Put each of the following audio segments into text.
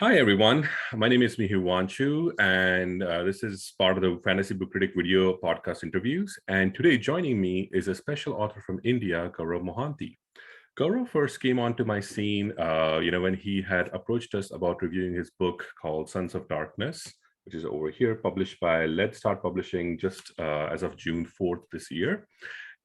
Hi, everyone. My name is Mihir Wanchoo, and this is part of the Fantasy Book Critic video podcast interviews. And today joining me is a special author from India, Gourav Mohanty. Gourav first came onto my scene, when he had approached us about reviewing his book called Sons of Darkness, which is over here, published by Let's Start Publishing just as of June 4th this year.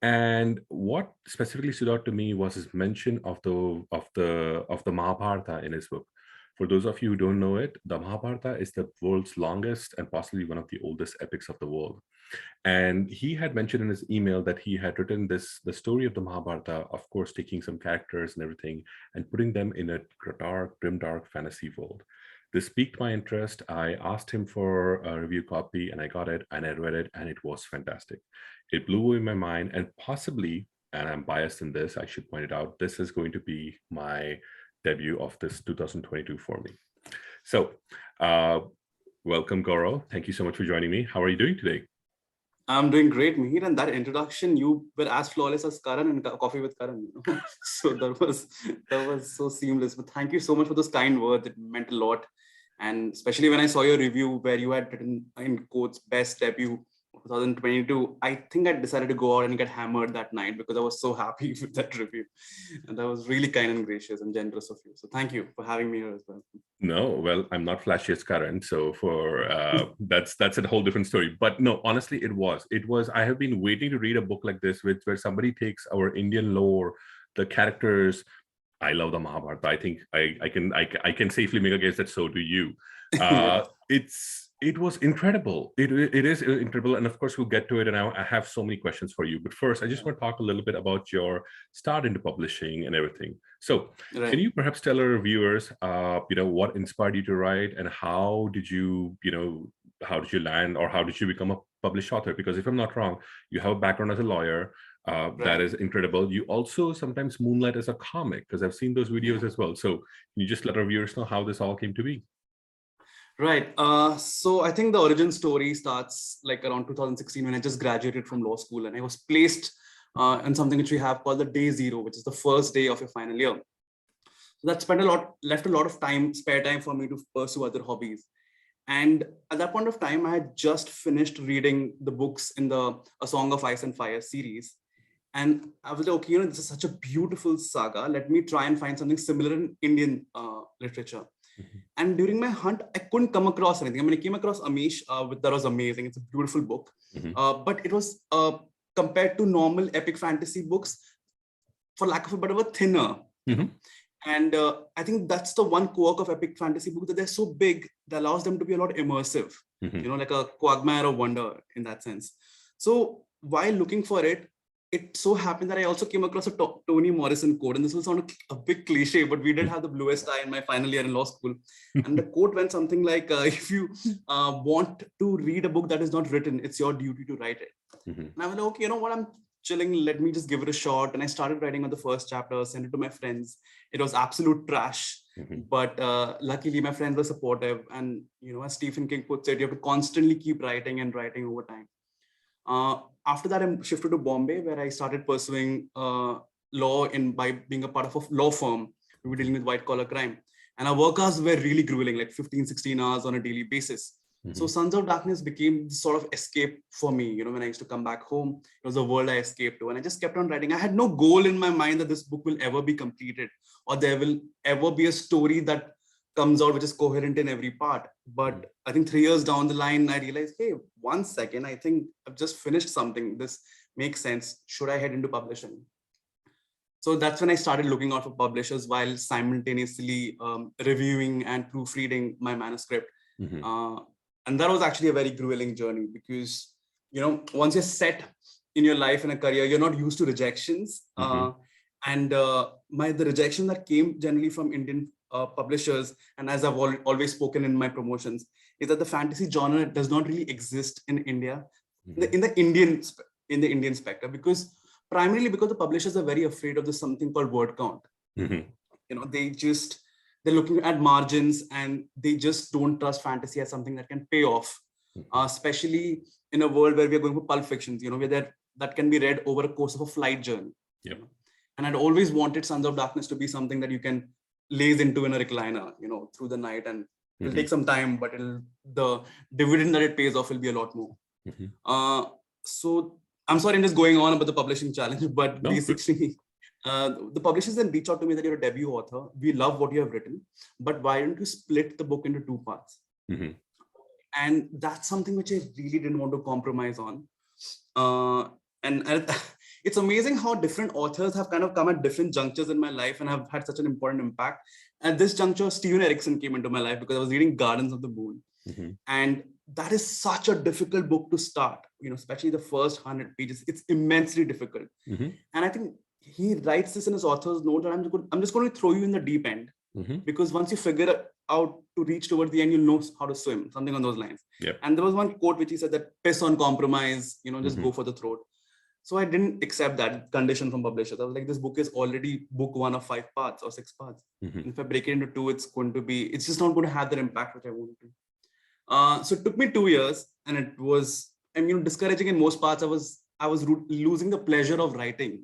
And what specifically stood out to me was his mention of the Mahabharata in his book. For those of you who don't know it, the Mahabharata is the world's longest and possibly one of the oldest epics of the world. And he had mentioned in his email that he had written the story of the Mahabharata, of course, taking some characters and everything and putting them in a dark, grimdark fantasy world. This piqued my interest. I asked him for a review copy and I got it and I read it and it was fantastic. It blew away my mind and possibly, and I'm biased in this, I should point it out, this is going to be my debut of this 2022 for me. So welcome, Gaurav. Thank you so much for joining me. How are you doing today? I'm doing great, Mihir. And that introduction, you were as flawless as Karan and Coffee with Karan. So that was so seamless. But thank you so much for those kind words. It meant a lot. And especially when I saw your review where you had written in quotes, best debut 2022, I think I decided to go out and get hammered that night because I was so happy with that review. And that was really kind and gracious and generous of you. So thank you for having me here as well. No, well, I'm not flashy as Karan, so for that's a whole different story. But no, honestly, it was. I have been waiting to read a book like this, where somebody takes our Indian lore, the characters. I love the Mahabharata. I think I can safely make a guess that so do you. It was incredible. It is incredible, and of course we'll get to it. And I have so many questions for you. But first, I just want to talk a little bit about your start into publishing and everything. So, Can you perhaps tell our viewers, what inspired you to write, and how did you land, or how did you become a published author? Because if I'm not wrong, you have a background as a lawyer. That is incredible. You also sometimes moonlight as a comic, because I've seen those videos as well. So, can you just let our viewers know how this all came to be? Right. So I think the origin story starts like around 2016 when I just graduated from law school and I was placed in something which we have called the day zero, which is the first day of your final year. So that left a lot of spare time for me to pursue other hobbies. And at that point of time, I had just finished reading the books in the A Song of Ice and Fire series. And I was like, okay, this is such a beautiful saga. Let me try and find something similar in Indian literature. Mm-hmm. And during my hunt, I couldn't come across anything. I mean, I came across Amish, that was amazing. It's a beautiful book. Mm-hmm. But it was compared to normal epic fantasy books, for lack of a better word, thinner. Mm-hmm. And I think that's the one quirk of epic fantasy books, that they're so big that allows them to be a lot immersive, mm-hmm. Like a quagmire of wonder in that sense. So while looking for it so happened that I also came across a Toni Morrison quote, and this will sound a big cliche, but we did have the bluest eye in my final year in law school. And the quote went something like, if you want to read a book that is not written, it's your duty to write it. Mm-hmm. And I was like, okay, you know what, I'm chilling, let me just give it a shot. And I started writing on the first chapter, sent it to my friends. It was absolute trash. Mm-hmm. But luckily my friends were supportive. And, as Stephen King puts it, you have to constantly keep writing and writing over time. After that, I shifted to Bombay, where I started pursuing law by being a part of a law firm. We were dealing with white collar crime. And our work hours were really grueling, like 15, 16 hours on a daily basis. Mm-hmm. So Sons of Darkness became this sort of escape for me. When I used to come back home, it was a world I escaped to. And I just kept on writing. I had no goal in my mind that this book will ever be completed, or there will ever be a story that comes out which is coherent in every part. But I think 3 years down the line, I realized, hey, 1 second, I think I've just finished something. This makes sense. Should I head into publishing? So that's when I started looking out for publishers while simultaneously reviewing and proofreading my manuscript. Mm-hmm. And that was actually a very grueling journey because, once you're set in your life and a career, you're not used to rejections. Mm-hmm. And the rejection that came generally from Indian publishers, and as I've always spoken in my promotions, is that the fantasy genre does not really exist in India, mm-hmm. in the Indian spectrum, primarily because the publishers are very afraid of this something called word count. Mm-hmm. They're looking at margins, and they just don't trust fantasy as something that can pay off, mm-hmm. Especially in a world where we're going for pulp fictions, where that can be read over a course of a flight journey. Yep. And I'd always wanted Sons of Darkness to be something that you can lays into in a recliner, through the night, and it'll take some time, but the dividend that it pays off will be a lot more. So I'm sorry, I'm just going on about the publishing challenge, but basically, the publishers then reach out to me that you're a debut author. We love what you have written, but why don't you split the book into 2 parts? And that's something which I really didn't want to compromise on. And it's amazing how different authors have kind of come at different junctures in my life and have had such an important impact. At this juncture, Steven Erikson came into my life because I was reading Gardens of the Moon. And that is such a difficult book to start, especially the first 100 pages. It's immensely difficult. And I think he writes this in his author's note that I'm just going to throw you in the deep end, because once you figure out to reach towards the end, you'll know how to swim, something on those lines. And there was one quote which he said that piss on compromise, just go for the throat. So I didn't accept that condition from publishers. I was like, this book is already book 1 of 5 parts or 6 parts. And if I break it into 2, it's just not going to have that impact which I wanted to. So it took me 2 years, and it was, discouraging in most parts. I was losing the pleasure of writing,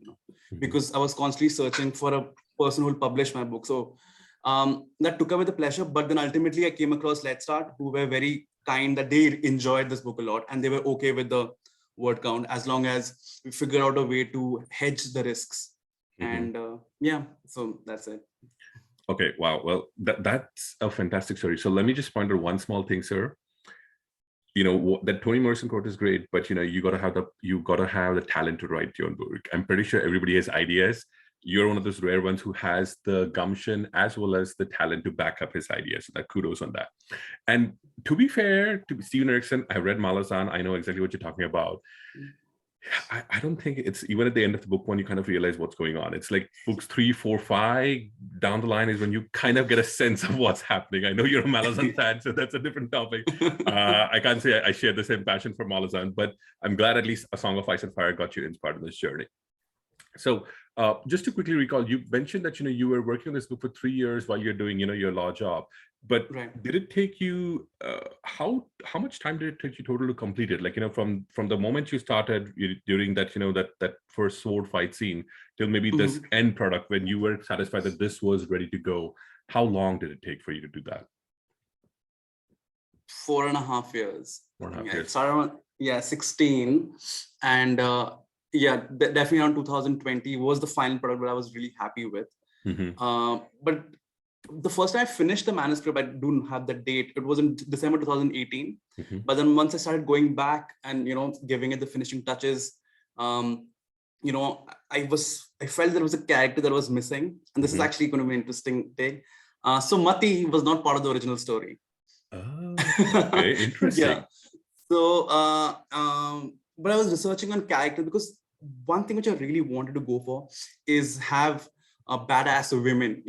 because I was constantly searching for a person who will publish my book. So that took away the pleasure. But then ultimately I came across Let's Start, who were very kind, that they enjoyed this book a lot, and they were okay with the word count as long as we figure out a way to hedge the risks. And so that's it. Okay, wow. Well, that's a fantastic story. So let me just point out one small thing, sir. That Toni Morrison quote is great, but you got to have the talent to write your own book. I'm pretty sure everybody has ideas. You're one of those rare ones who has the gumption as well as the talent to back up his ideas. So that kudos on that. And to be fair to Steven Erikson, I read Malazan. I know exactly what you're talking about. I don't think it's even at the end of the book when you kind of realize what's going on. It's like books 3, 4, 5 down the line is when you kind of get a sense of what's happening. I know you're a Malazan fan, so that's a different topic. I can't say I share the same passion for Malazan, but I'm glad at least A Song of Ice and Fire got you inspired in this journey. So just to quickly recall, you mentioned that you were working on this book for 3 years while you're doing your law job. But did it take you how much time did it take you total to complete it? Like from the moment you started during that that first sword fight scene till maybe this end product when you were satisfied that this was ready to go. How long did it take for you to do that? 4.5 years. 4.5 years. It started on 16, and definitely around 2020 was the final product that I was really happy with. But the first time I finished the manuscript, I don't have the date. It was in December 2018. But then once I started going back and giving it the finishing touches, I felt there was a character that was missing, and this is actually going to be an interesting take. So Mati was not part of the original story. Oh, okay, interesting. So, but I was researching on character because one thing which I really wanted to go for is have a badass women,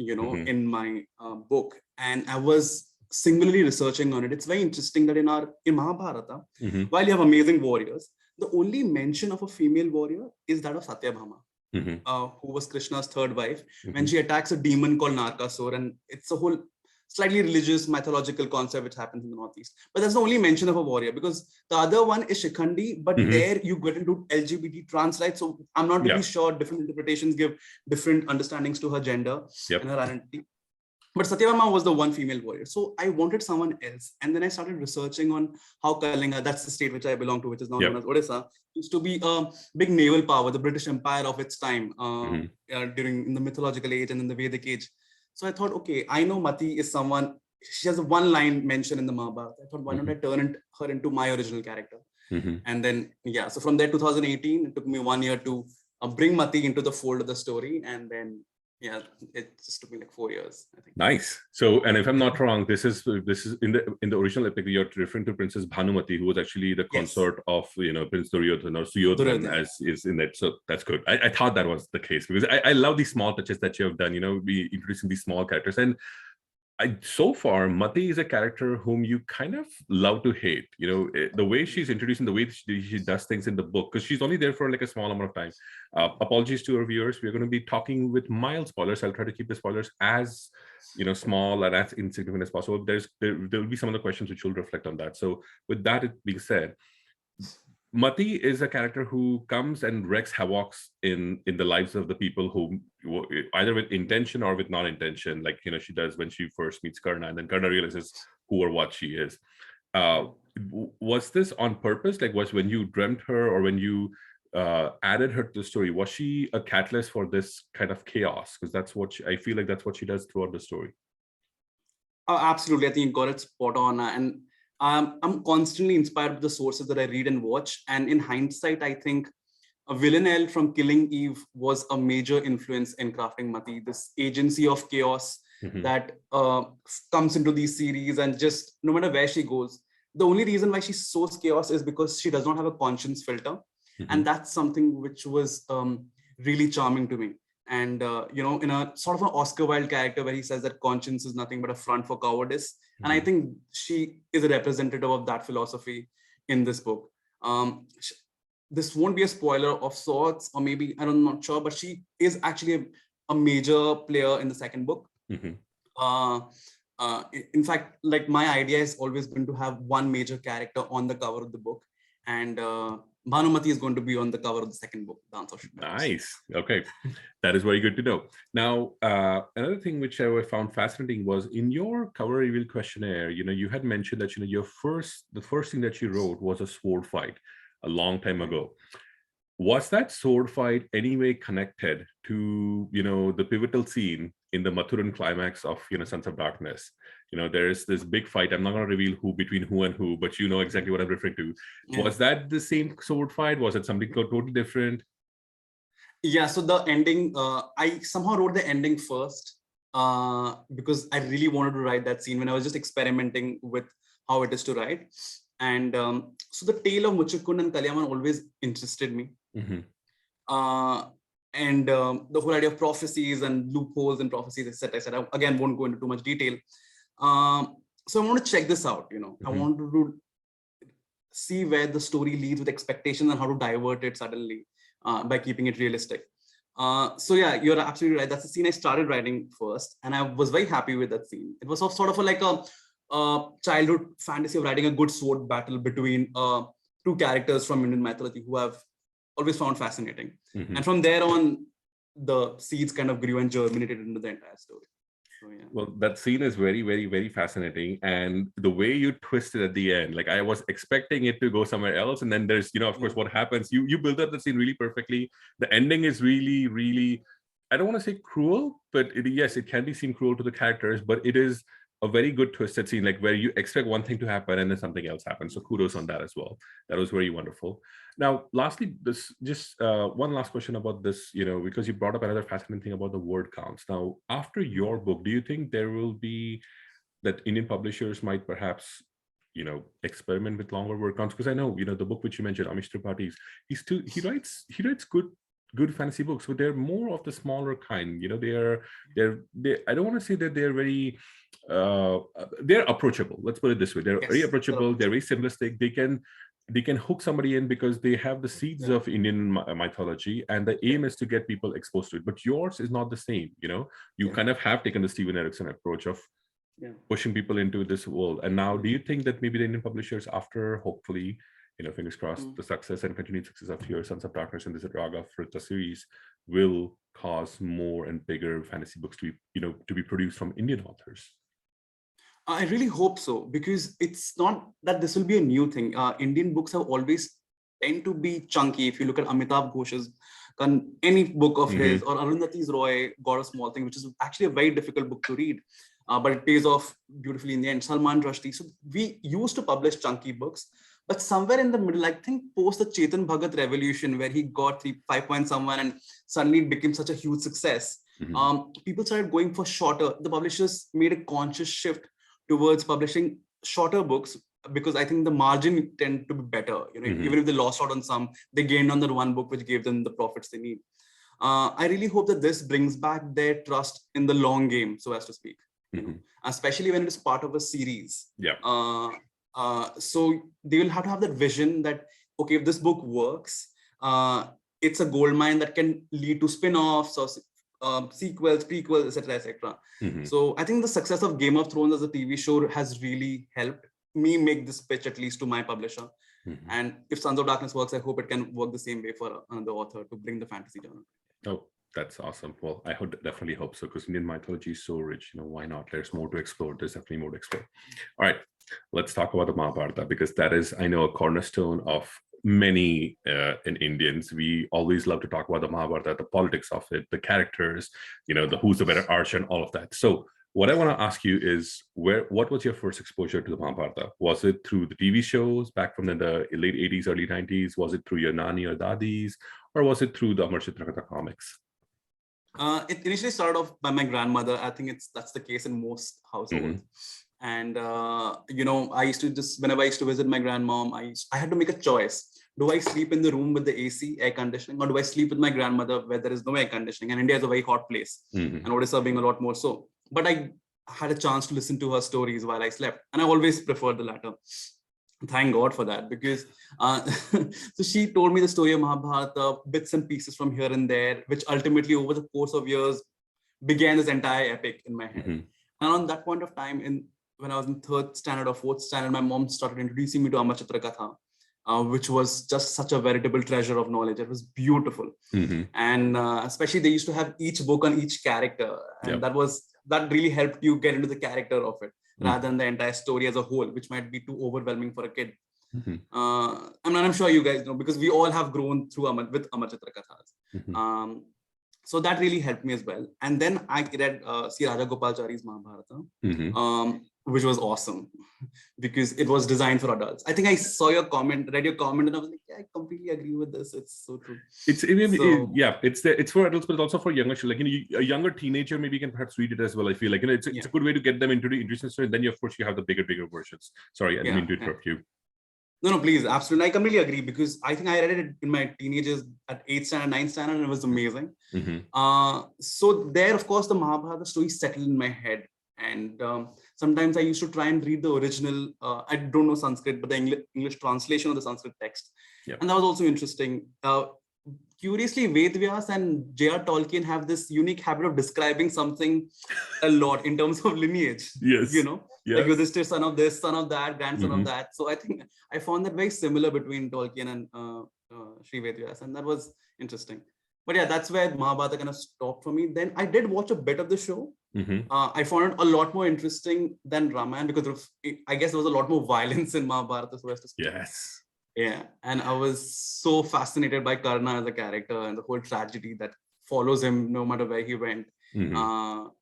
in my book. And I was singularly researching on it. It's very interesting that in Mahabharata, while you have amazing warriors, the only mention of a female warrior is that of Satyabhama, who was Krishna's third wife, when she attacks a demon called Narkasur. And it's a whole slightly religious mythological concept which happens in the Northeast. But that's the only mention of a warrior, because the other one is Shikhandi, but there you get into LGBT trans rights. So I'm not really sure. Different interpretations give different understandings to her gender and her identity. But Satyabhama was the one female warrior. So I wanted someone else. And then I started researching on how Kalinga, that's the state which I belong to, which is now known as Odisha, used to be a big naval power, the British Empire of its time, in the mythological age and in the Vedic age. So I thought, okay, I know Mati is someone, she has a one line mention in the Mahabharata. I thought, why don't I turn her into my original character? And then, so from there, 2018, it took me 1 year to bring Mati into the fold of the story. And then, it just took me like 4 years, I think. Nice. So, and if I'm not wrong, this is in the original epic, you're referring to Princess Bhanumati, who was actually the consort of Prince Duryodhan or Suyodhan, as is in that. So that's good. I thought that was the case, because I love these small touches that you have done. Be introducing these small characters. And so far, Mati is a character whom you kind of love to hate. The way she's introducing, the way she does things in the book, because she's only there for like a small amount of time. Apologies to our viewers. We're going to be talking with mild spoilers. I'll try to keep the spoilers as small and as insignificant as possible. There will be some of the questions which will reflect on that. So with that being said, Mati is a character who comes and wreaks havoc in the lives of the people who either with intention or with non-intention, like she does when she first meets Karna, and then Karna realizes who or what she is. Was this on purpose? Like, was when you dreamt her or when you added her to the story, was she a catalyst for this kind of chaos? Because that's what I feel like that's what she does throughout the story. Absolutely, I think you got it spot on, and I'm constantly inspired by the sources that I read and watch. And in hindsight, I think Villanelle from Killing Eve was a major influence in crafting Mati, this agency of chaos that comes into these series, and just no matter where she goes, the only reason why she sows chaos is because she does not have a conscience filter. And that's something which was really charming to me. And, in a sort of an Oscar Wilde character where he says that conscience is nothing but a front for cowardice. And I think she is a representative of that philosophy in this book. This won't be a spoiler of sorts, or maybe, I'm not sure, but she is actually a major player in the second book. In fact, like, my idea has always been to have one major character on the cover of the book. And Bhanumati is going to be on the cover of the second book. Nice. Okay. That is very good to know. Now, another thing which I found fascinating was in your cover reveal questionnaire, you had mentioned that, the first thing that you wrote was a sword fight a long time ago. Was that sword fight anyway connected to, the pivotal scene in the Mathuran climax of, Sons of Darkness? There is this big fight. I'm not going to reveal between who and who, but you know exactly what I'm referring to. Yeah. Was that the same sword fight? Was it something totally different? Yeah, so the ending, I somehow wrote the ending first because I really wanted to write that scene when I was just experimenting with how it is to write. And so the tale of Muchukund and Kalyaman always interested me. And the whole idea of prophecies and loopholes in prophecies, etc. I again won't go into too much detail. So I want to check this out. I want to see where the story leads with expectations and how to divert it suddenly by keeping it realistic. So yeah, you're absolutely right. That's the scene I started writing first, and I was very happy with that scene. It was sort of like a childhood fantasy of writing a good sword battle between two characters from Indian mythology who I've always found fascinating. And from there on, the seeds kind of grew and germinated into the entire story. So, yeah. Well, that scene is very, very, very fascinating. And the way you twist it at the end, like I was expecting it to go somewhere else. And then there's, of course, what happens. You build up the scene really perfectly. The ending is really, really, I don't want to say cruel, but yes, it can be seen cruel to the characters, but it is a very good twisted scene, like where you expect one thing to happen and then something else happens. So kudos on that as well. That was very wonderful. Now, lastly, this just one last question about this, because you brought up another fascinating thing about the word counts. Now, after your book, do you think there will be that Indian publishers might perhaps, experiment with longer word counts? Because I know, the book which you mentioned, Amish Tripathi, he writes good fantasy books, but they're more of the smaller kind. They I don't want to say that they're very they're approachable. Let's put it this way. They're very approachable. They're very simplistic. They can hook somebody in because they have the seeds of Indian mythology, and the aim is to get people exposed to it. But yours is not the same. You kind of have taken the Steven Erikson approach of pushing people into this world. And now, do you think that maybe the Indian publishers, after hopefully, fingers crossed, the success and continued success of your Sons of Darkness and this Raag Of Rta series will cause more and bigger fantasy books to be produced from Indian authors? I really hope so, because it's not that this will be a new thing. Indian books have always tend to be chunky. If you look at Amitav Ghosh's, any book of his, or Arundhati Roy, God of Small Things, which is actually a very difficult book to read, but it pays off beautifully in the end. Salman Rushdie. So we used to publish chunky books, but somewhere in the middle, I think post the Chetan Bhagat revolution, where he got 5 point someone and suddenly it became such a huge success, people started going for shorter. The publishers made a conscious shift towards publishing shorter books, because I think the margin tend to be better. Even if they lost out on some, they gained on the one book, which gave them the profits they need. I really hope that this brings back their trust in the long game, so as to speak, especially when it is part of a series. So they will have to have that vision that, okay, if this book works, it's a gold mine that can lead to spin-offs or sequels, prequels, etc. So I think the success of Game of Thrones as a TV show has really helped me make this pitch, at least to my publisher. And if Sons of Darkness works, I hope it can work the same way for another author to bring the fantasy genre. Oh, that's awesome. Well, I definitely hope so, because Indian mythology is so rich. Why not? There's more to explore. There's definitely more to explore. All right, let's talk about the Mahabharata, because that is, I know, a cornerstone of many in Indians. We always love to talk about the Mahabharata, the politics of it, the characters, the who's the better archer and all of that. So what I want to ask you is, what was your first exposure to the Mahabharata? Was it through the TV shows back from the late 80s, early 90s? Was it through your nani or dadis? Or was it through the Amar Chitra Katha comics? It initially started off by my grandmother. I think that's the case in most households. And I used to whenever I used to visit my grandmom, I had to make a choice. Do I sleep in the room with the AC, air conditioning, or do I sleep with my grandmother where there is no air conditioning? And India is a very hot place, and Odisha being a lot more so. But I had a chance to listen to her stories while I slept, and I always preferred the latter. Thank God for that, because so she told me the story of Mahabharata, bits and pieces from here and there, which ultimately over the course of years began this entire epic in my head. And on that point of time, when I was in 3rd standard or 4th standard, my mom started introducing me to Amar Chitra Katha, which was just such a veritable treasure of knowledge. It was beautiful. And especially they used to have each book on each character, and that really helped you get into the character of it, rather than the entire story as a whole, which might be too overwhelming for a kid. I'm sure you guys know, because we all have grown through with Amar Chitra Kathas. So that really helped me as well. And then I read C. Rajagopalachari's Mahabharata, which was awesome because it was designed for adults. I think I saw your comment, read your comment, and I was like, yeah, I completely agree with this. It's so true. It's for adults, but it's also for younger children. Like, a younger teenager maybe can perhaps read it as well. I feel like it's a good way to get them into the interesting story. Then of course you have the bigger versions. Sorry, I didn't mean to interrupt you. No, please, absolutely. I completely agree, because I think I read it in my teenagers at 8th standard, 9th standard, and it was amazing. So there, of course, the Mahabharata story settled in my head. And sometimes I used to try and read the original, I don't know Sanskrit, but the English translation of the Sanskrit text. And that was also interesting. Curiously, Vedvyas and J.R. Tolkien have this unique habit of describing something a lot in terms of lineage. Yes. Like Yudhishthir, son of this, son of that, grandson of that. So I think I found that very similar between Tolkien and Sri Vedvyas, and that was interesting. But yeah, that's where Mahabharata kind of stopped for me. Then I did watch a bit of the show. I found it a lot more interesting than Ramayana, because I guess there was a lot more violence in Mahabharata. Yes. Yeah, and I was so fascinated by Karna as a character and the whole tragedy that follows him no matter where he went.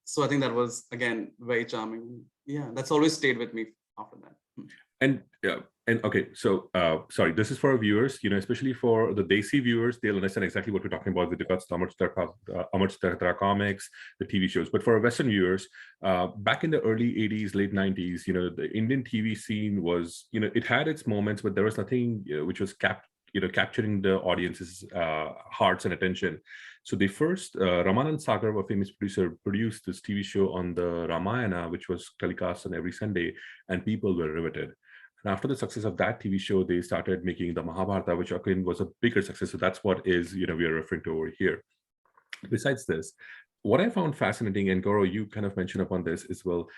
So I think that was, again, very charming. Yeah, that's always stayed with me after that. And okay, so sorry, this is for our viewers, especially for the Desi viewers, they'll understand exactly what we're talking about with regards to Amar Chitra Katha comics, the TV shows. But for our Western viewers, back in the early 80s, late 90s, the Indian TV scene was, it had its moments, but there was nothing which was capturing the audience's hearts and attention. So they first, Ramanand Sagar, a famous producer, produced this TV show on the Ramayana, which was telecast on every Sunday, and people were riveted. And after the success of that TV show, they started making the Mahabharata, which again was a bigger success. So that's what is, we are referring to over here. Besides this, what I found fascinating, and Gaurav, you kind of mentioned upon this as well,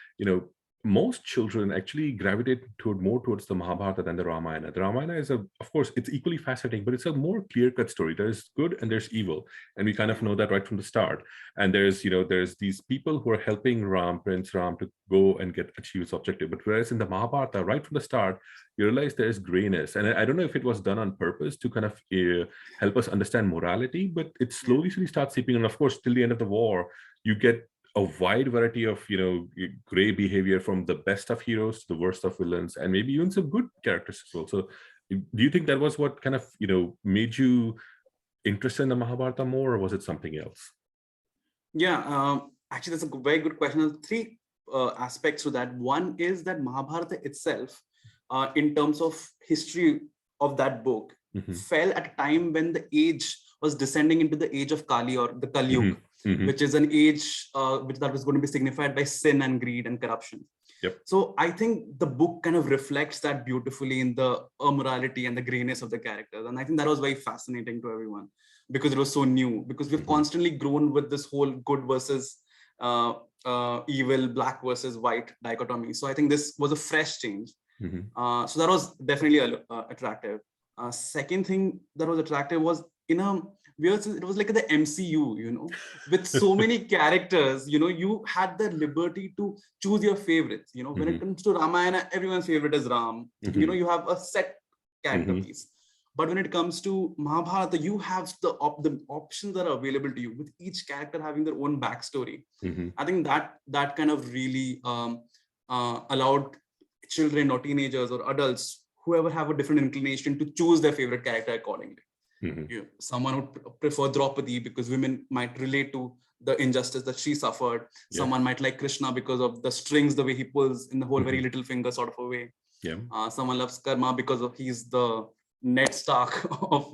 most children actually gravitate more towards the Mahabharata than the Ramayana. The Ramayana is of course, it's equally fascinating, but it's a more clear-cut story. There's good and there's evil, and we kind of know that right from the start. And there's these people who are helping Prince Ram, to go and achieve his objective. But whereas in the Mahabharata, right from the start, you realize there's grayness, and I don't know if it was done on purpose to kind of help us understand morality, but it slowly starts seeping. And of course, till the end of the war, you get a wide variety of gray behavior, from the best of heroes to the worst of villains, and maybe even some good characters as well. So do you think that was what kind of made you interested in the Mahabharata more, or was it something else? Yeah, actually that's a very good question. There's 3 aspects to that. One is that Mahabharata itself, in terms of history of that book, fell at a time when the age was descending into the age of Kali, or the Kali Yuga, which is an age that was going to be signified by sin and greed and corruption. So I think the book kind of reflects that beautifully in the morality and the grayness of the characters. And I think that was very fascinating to everyone, because it was so new, because we've constantly grown with this whole good versus evil, black versus white dichotomy. So I think this was a fresh change. So that was definitely attractive. Second thing that was attractive was in a weird sense, it was like the MCU, with so many characters, you had the liberty to choose your favorites. When it comes to Ramayana, everyone's favorite is Ram. You have a set character piece. But when it comes to Mahabharata, you have the options that are available to you, with each character having their own backstory. I think that kind of really allowed children or teenagers or adults, whoever have a different inclination, to choose their favorite character accordingly. Someone would prefer Draupadi because women might relate to the injustice that she suffered. Someone might like Krishna because of the strings, the way he pulls in the whole very little finger sort of a way. Someone loves Karma because of he's the Ned Stark of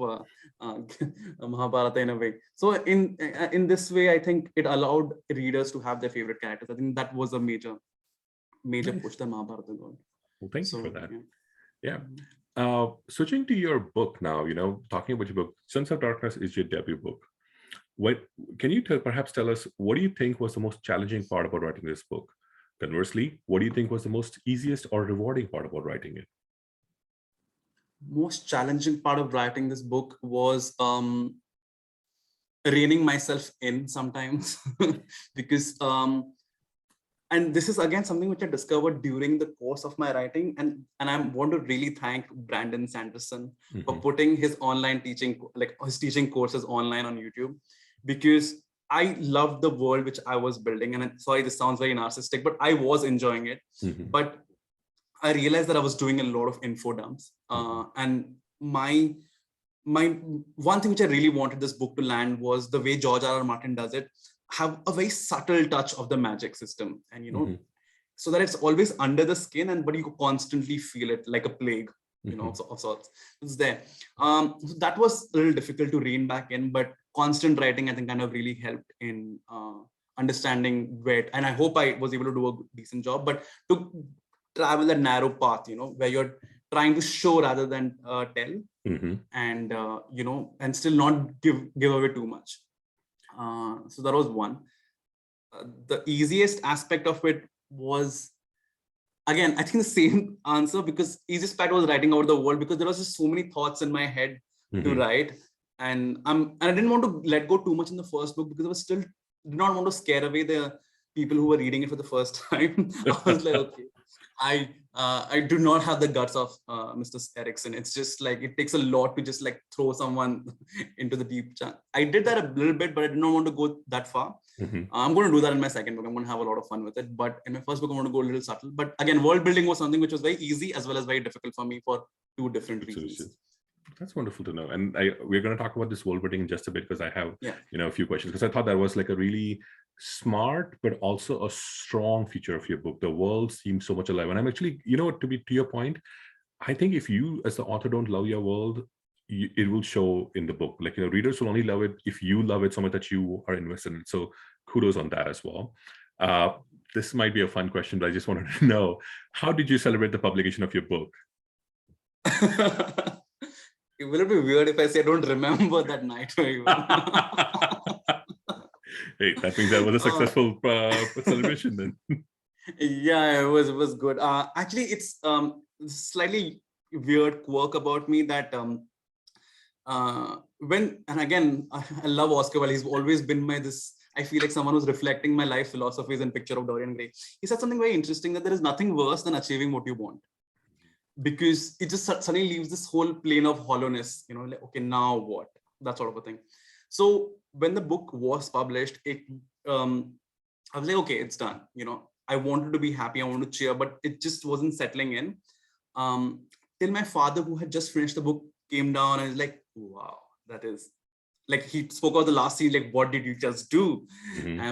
Mahabharata in a way. So in this way, I think it allowed readers to have their favorite characters. I think that was a major push that Mahabharata got. Well, thank you for that. Switching to your book now, talking about your book, Sons of Darkness is your debut book. Can you perhaps tell us, what do you think was the most challenging part about writing this book? Conversely, what do you think was the most easiest or rewarding part about writing it? Most challenging part of writing this book was reining myself in sometimes because and this is again something which I discovered during the course of my writing, and I want to really thank Brandon Sanderson for putting his online teaching, like his teaching courses online on YouTube, because I loved the world which I was building. And sorry, this sounds very narcissistic, but I was enjoying it. But I realized that I was doing a lot of info dumps. And my one thing which I really wanted this book to land was the way George R. R. Martin does it, have a very subtle touch of the magic system, and so that it's always under the skin, but you constantly feel it like a plague, of sorts. It's there. So that was a little difficult to rein back in, but constant writing, I think, kind of really helped in understanding where, and I hope I was able to do a decent job, but to travel a narrow path, where you're trying to show rather than tell, and and still not give away too much. So that was one. The easiest aspect of it was, again, I think the same answer, because easiest part was writing about the world, because there was just so many thoughts in my head to write, and I didn't want to let go too much in the first book, because I was still did not want to scare away the people who were reading it for the first time. I was like, okay, I do not have the guts of Mr. Erickson. It's just like, it takes a lot to just like throw someone into the deep chunk. I did that a little bit, but I did not want to go that far. I'm going to do that in my second book. I'm going to have a lot of fun with it. But in my first book, I want to go a little subtle. But again, world building was something which was very easy as well as very difficult for me for two different reasons. That's wonderful to know. And we're going to talk about this world building in just a bit, because I have a few questions, because I thought that was like a really smart but also a strong feature of your book. The world seems so much alive, and I'm actually, to your point, I think if you as the author don't love your world, it will show in the book. Like, readers will only love it if you love it so much that you are invested in it. So kudos on that as well. This might be a fun question, but I just wanted to know, how did you celebrate the publication of your book? Will it be weird if I say I don't remember that night very well? Hey, that means that was a successful celebration then. Yeah, it was good. Actually, it's slightly weird quirk about me that and again, I love Oscar Wilde. He's always been I feel like someone who's reflecting my life philosophies in Picture of Dorian Gray. He said something very interesting, that there is nothing worse than achieving what you want, because it just suddenly leaves this whole plane of hollowness, like, okay, now what? That sort of a thing. So when the book was published, I was like, okay, it's done. I wanted to be happy, I wanted to cheer, but it just wasn't settling in. Till my father, who had just finished the book, came down and was like, wow, that is, like, he spoke about the last scene, like, what did you just do?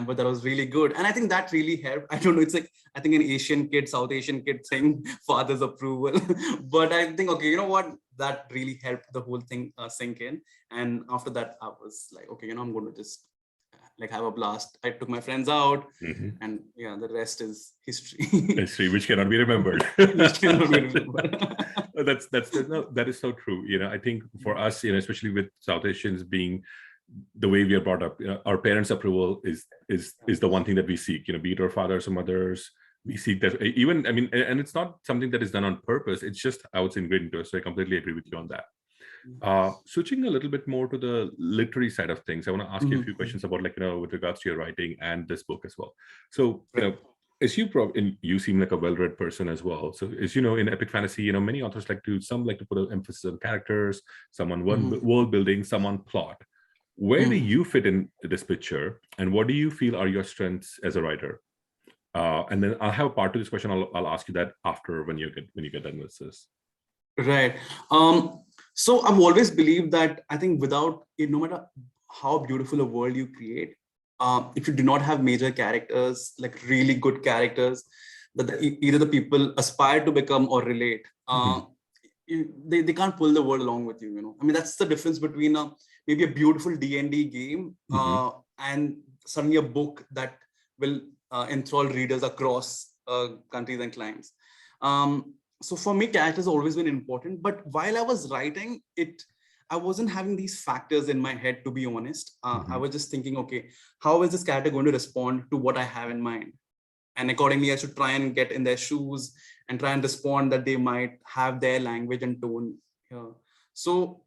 But that was really good. And I think that really helped. I don't know, it's like, I think an South Asian kid thing, father's approval. But I think, okay, you know what? That really helped the whole thing sink in. And after that, I was like, okay, I'm going to just like have a blast. I took my friends out, and the rest is history. History, which cannot be remembered. Which cannot be remembered. That is so true. I think for us, especially with South Asians being the way we are brought up, our parents' approval is the one thing that we seek. Be it our fathers or mothers, we seek that even, I mean, and it's not something that is done on purpose. It's just, I would say, ingrained into us. So I completely agree with you on that. Switching a little bit more to the literary side of things, I want to ask you a few questions about, like, with regards to your writing and this book as well. So, as you seem like a well-read person as well. So, as you know, in epic fantasy, many authors some like to put an emphasis on characters, some on world building, some on plot. Where do you fit in this picture, and what do you feel are your strengths as a writer? And then I'll have a part to this question. I'll ask you that after when you get done with this. Right. So I've always believed that I think without it, no matter how beautiful a world you create, if you do not have major characters, like really good characters, that either the people aspire to become or relate, they can't pull the world along with you. I mean, that's the difference between maybe a beautiful D&D game and suddenly a book that will enthrall readers across countries and climes. So for me, characters have always been important. But while I was writing it, I wasn't having these factors in my head, to be honest. I was just thinking, okay, how is this character going to respond to what I have in mind? And accordingly, I should try and get in their shoes and try and respond that they might have their language and tone here. So,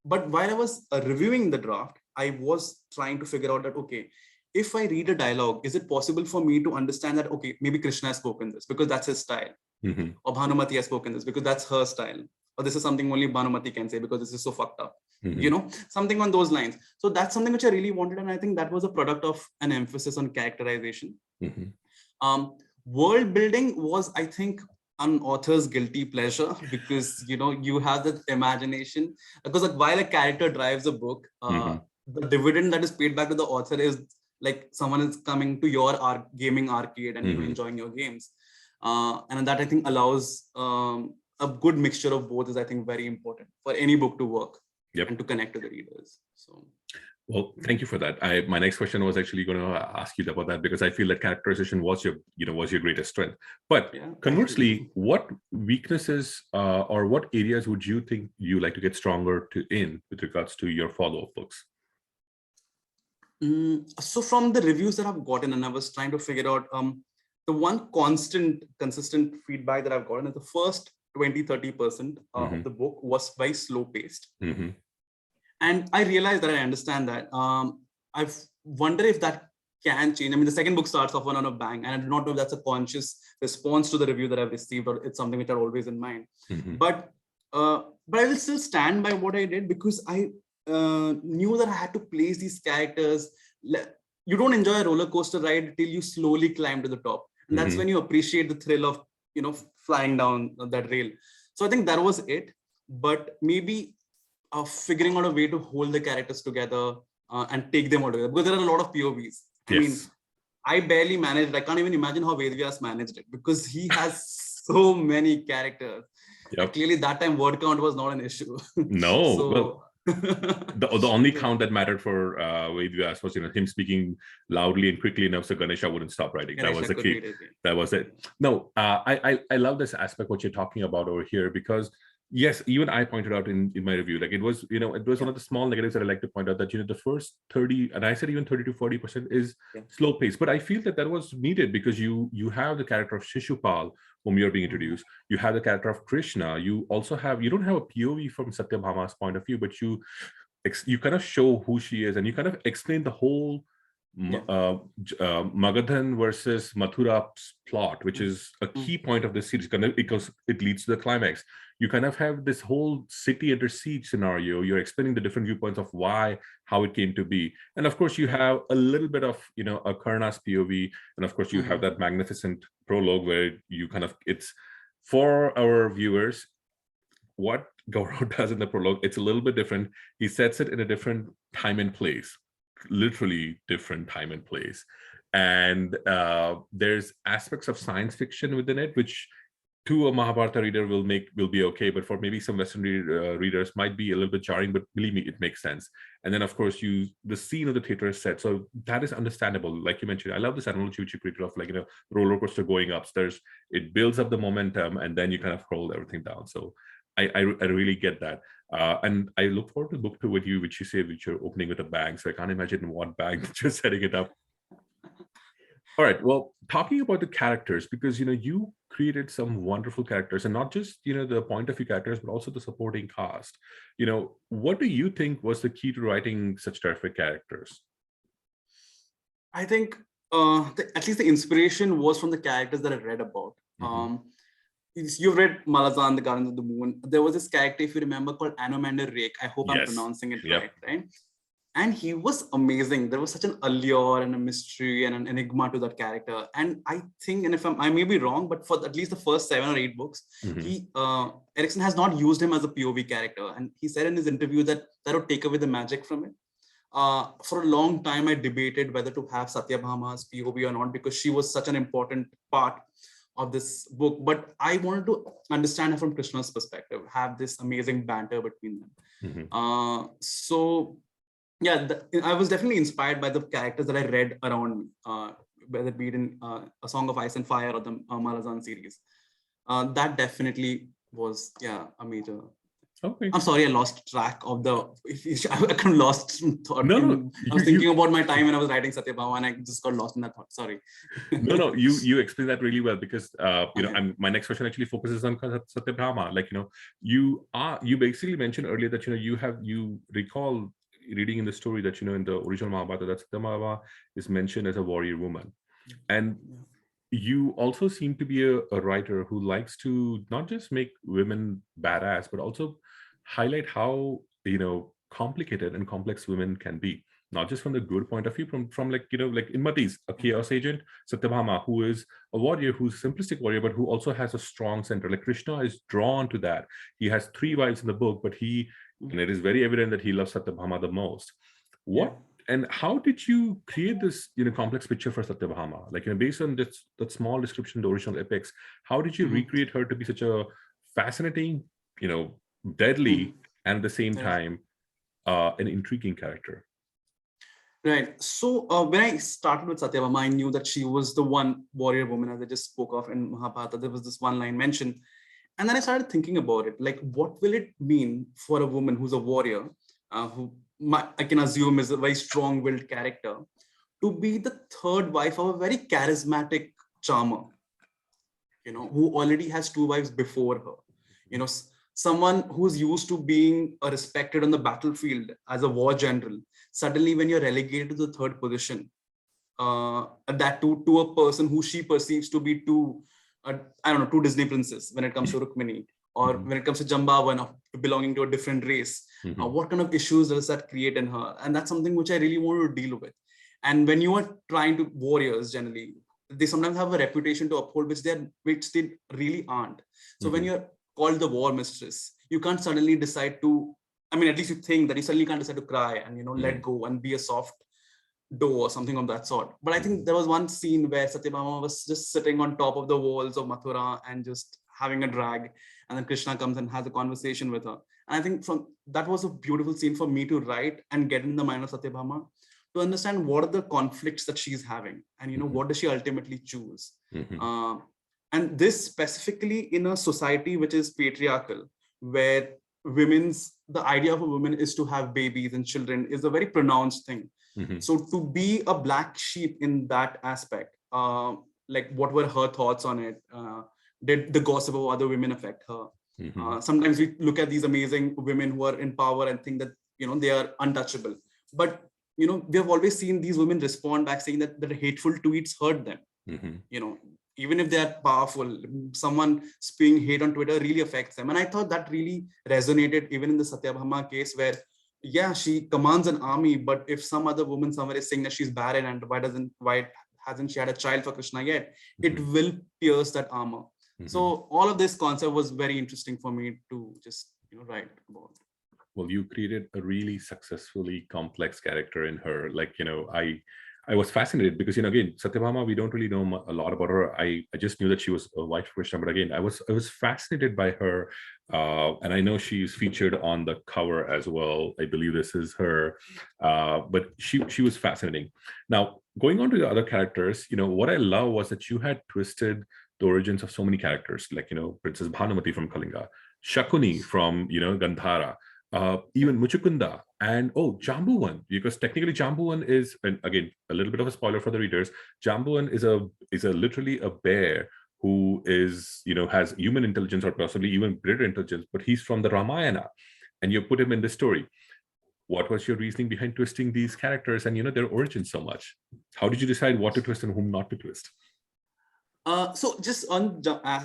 but while I was reviewing the draft, I was trying to figure out that, okay, if I read a dialogue, is it possible for me to understand that, okay, maybe Krishna has spoken this because that's his style, or Bhanumati has spoken this because that's her style, or this is something only Bhanumati can say because this is so fucked up, something on those lines. So that's something which I really wanted, and I think that was a product of an emphasis on characterization. World building was, I think, an author's guilty pleasure because you have that imagination, because like while a character drives a book, the dividend that is paid back to the author is like someone is coming to your gaming arcade and enjoying your games, and that I think allows a good mixture of both is, I think, very important for any book to work and to connect to the readers. So. Well, thank you for that. My next question was actually going to ask you about that, because I feel that characterization was your greatest strength. But conversely, what weaknesses or what areas would you think you like to get stronger in with regards to your follow-up books? So from the reviews that I've gotten, and I was trying to figure out, the one consistent feedback that I've gotten is the first 20-30% of the book was very slow paced. And I realized that I understand that. I wonder if that can change. I mean, the second book starts off on a bang, and I do not know if that's a conscious response to the review that I've received, or it's something which I'm always in mind. But I will still stand by what I did, because I knew that I had to place these characters. You don't enjoy a roller coaster ride till you slowly climb to the top. And that's when you appreciate the thrill of, flying down that rail. So I think that was it. But maybe figuring out a way to hold the characters together and take them all together, because there are a lot of POVs. I mean, I barely managed. I can't even imagine how Vedvyas managed it, because he has so many characters. Clearly, that time word count was not an issue. No, so, the only count that mattered for Vedvyas was him speaking loudly and quickly enough so Ganesha wouldn't stop writing. That was the key. That was it. No, I love this aspect what you're talking about over here, because yes, even I pointed out in my review, like it was one of the small negatives that I like to point out, that the first 30, and I said even 30 to 40% is slow pace. But I feel that was needed, because you have the character of Shishupal whom you're being introduced. You have the character of Krishna. You also you don't have a POV from Satyabhama's point of view, but you kind of show who she is, and you kind of explain the whole Magadhan versus Mathura's plot, which is a key point of the series, because it leads to the climax. You kind of have this whole city under siege scenario. You're explaining the different viewpoints of how it came to be. And of course, you have a little bit of, a Karna's POV. And of course, you have that magnificent prologue where it's for our viewers. What Gourav does in the prologue, it's a little bit different. He sets it in a different time and place. Literally different time and place, and there's aspects of science fiction within it, which to a Mahabharata reader will be okay, but for maybe some Western readers might be a little bit jarring. But believe me, it makes sense. And then of course the scene of the theater is set, so that is understandable. Like you mentioned, I love this analogy which you created of roller coaster going upstairs. It builds up the momentum, and then you kind of roll everything down. So I really get that. And I look forward to book 2 with you, which you say which you're opening with a bang. So I can't imagine what bang you're setting it up. All right. Well, talking about the characters, because you created some wonderful characters, and not just the point of view characters, but also the supporting cast. What do you think was the key to writing such terrific characters? I think at least the inspiration was from the characters that I read about. You've read Malazan, The Gardens of the Moon. There was this character, if you remember, called Anomander Rake. I hope I'm Yes. pronouncing it Yep. right? And he was amazing. There was such an allure and a mystery and an enigma to that character. And I think, and if I may be wrong, but for at least the first 7 or 8 books, Erikson has not used him as a POV character. And he said in his interview that would take away the magic from it. For a long time, I debated whether to have Satyabhama's POV or not, because she was such an important part of this book. But I wanted to understand her from Krishna's perspective, have this amazing banter between them. So yeah, I was definitely inspired by the characters that I read around me, whether it be in A Song of Ice and Fire or the Malazan series. That definitely was, a major. Okay. I'm sorry, I lost track of I kind of lost thought. No. I was thinking about my time when I was writing Satyabhama, and I just got lost in that thought. Sorry. No. You explained that really well, because my next question actually focuses on Satyabhama. Like you basically mentioned earlier that you recall reading in the story that in the original Mahabharata that Satyabhama is mentioned as a warrior woman, and you also seem to be a writer who likes to not just make women badass, but also highlight how complicated and complex women can be, not just from the good point of view, from like in Mati's a chaos agent, Satyabhama, who is a warrior, who's a simplistic warrior, but who also has a strong center. Like Krishna is drawn to that. He has 3 wives in the book, but and it is very evident that he loves Satyabhama the most. And how did you create this complex picture for Satyabhama? Like based on that small description, the original epics, how did you recreate her to be such a fascinating, deadly, and at the same time an intriguing character? Right. So when I started with Satyabhama, I knew that she was the one warrior woman, as I just spoke of in Mahabharata. There was this one line mentioned. And then I started thinking about it, like, what will it mean for a woman who's a warrior, who I can assume is a very strong-willed character, to be the 3rd wife of a very charismatic charmer, who already has 2 wives before her, someone who's used to being respected on the battlefield as a war general. Suddenly, when you're relegated to the 3rd position, that to a person who she perceives to be two Disney princesses when it comes to Rukmini, or when it comes to Jambavan, belonging to a different race. What kind of issues does that create in her? And that's something which I really want to deal with. And when you are trying to, warriors generally, they sometimes have a reputation to uphold, which they really aren't. So when you're called the war mistress, you can't suddenly decide to, at least you think that you suddenly can't decide to cry and, let go and be a soft dough or something of that sort. But I think there was one scene where Satyabhama was just sitting on top of the walls of Mathura and just having a drag, and then Krishna comes and has a conversation with her. And I think that was a beautiful scene for me to write and get in the mind of Satyabhama, to understand what are the conflicts that she's having, and what does she ultimately choose. And this specifically in a society which is patriarchal, where the idea of a woman is to have babies and children is a very pronounced thing. So to be a black sheep in that aspect, like what were her thoughts on it? Did the gossip of other women affect her? Sometimes we look at these amazing women who are in power and think that they are untouchable, but we have always seen these women respond back saying that hateful tweets hurt them. Even if they are powerful, someone spewing hate on Twitter really affects them. And I thought that really resonated even in the Satyabhama case, where she commands an army, but if some other woman somewhere is saying that she's barren and why hasn't she had a child for Krishna yet, it will pierce that armor. So all of this concept was very interesting for me to just write about. Well, you created a really successfully complex character in her. Like, I was fascinated because, again, Satyabhama, we don't really know a lot about her. I just knew that she was a wife of Krishna, but again, I was fascinated by her. And I know she's featured on the cover as well. I believe this is her, but she was fascinating. Now, going on to the other characters, what I love was that you had twisted the origins of so many characters, like, Princess Bhanumati from Kalinga, Shakuni from, Gandhara, even Muchukunda, and Jambuwan, because technically Jambuwan is, and again, a little bit of a spoiler for the readers, Jambuwan is a literally a bear who is, has human intelligence or possibly even greater intelligence, but he's from the Ramayana, and you put him in the story. What was your reasoning behind twisting these characters and their origins so much? How did you decide what to twist and whom not to twist? So just on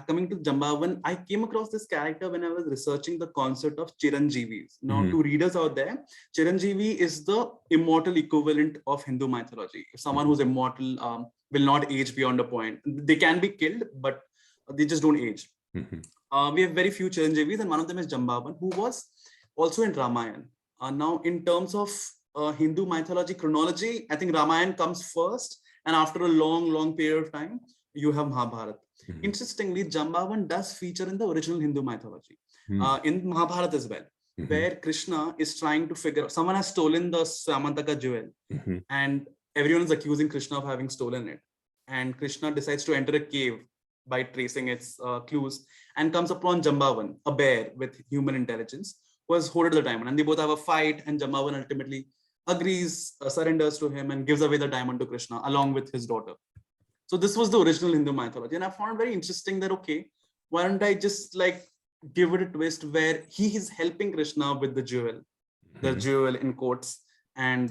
coming to Jambavan, I came across this character when I was researching the concept of Chiranjeevis. Now, to readers out there, Chiranjeevi is the immortal equivalent of Hindu mythology. Someone who's immortal will not age beyond a point. They can be killed, but they just don't age. We have very few Chiranjeevis, and one of them is Jambavan, who was also in Ramayana. Now, in terms of Hindu mythology chronology, I think Ramayana comes first, and after a long period of time, you have Mahabharata. Interestingly, Jambavan does feature in the original Hindu mythology, in Mahabharata as well, where Krishna is trying to figure out, someone has stolen the Samantaka jewel, and everyone is accusing Krishna of having stolen it. And Krishna decides to enter a cave by tracing its clues, and comes upon Jambavan, a bear with human intelligence, who has hoarded the diamond. And they both have a fight, and Jambavan ultimately agrees, surrenders to him, and gives away the diamond to Krishna along with his daughter. So this was the original Hindu mythology. And I found very interesting that, okay, why don't I just give it a twist where he is helping Krishna with the jewel in quotes, and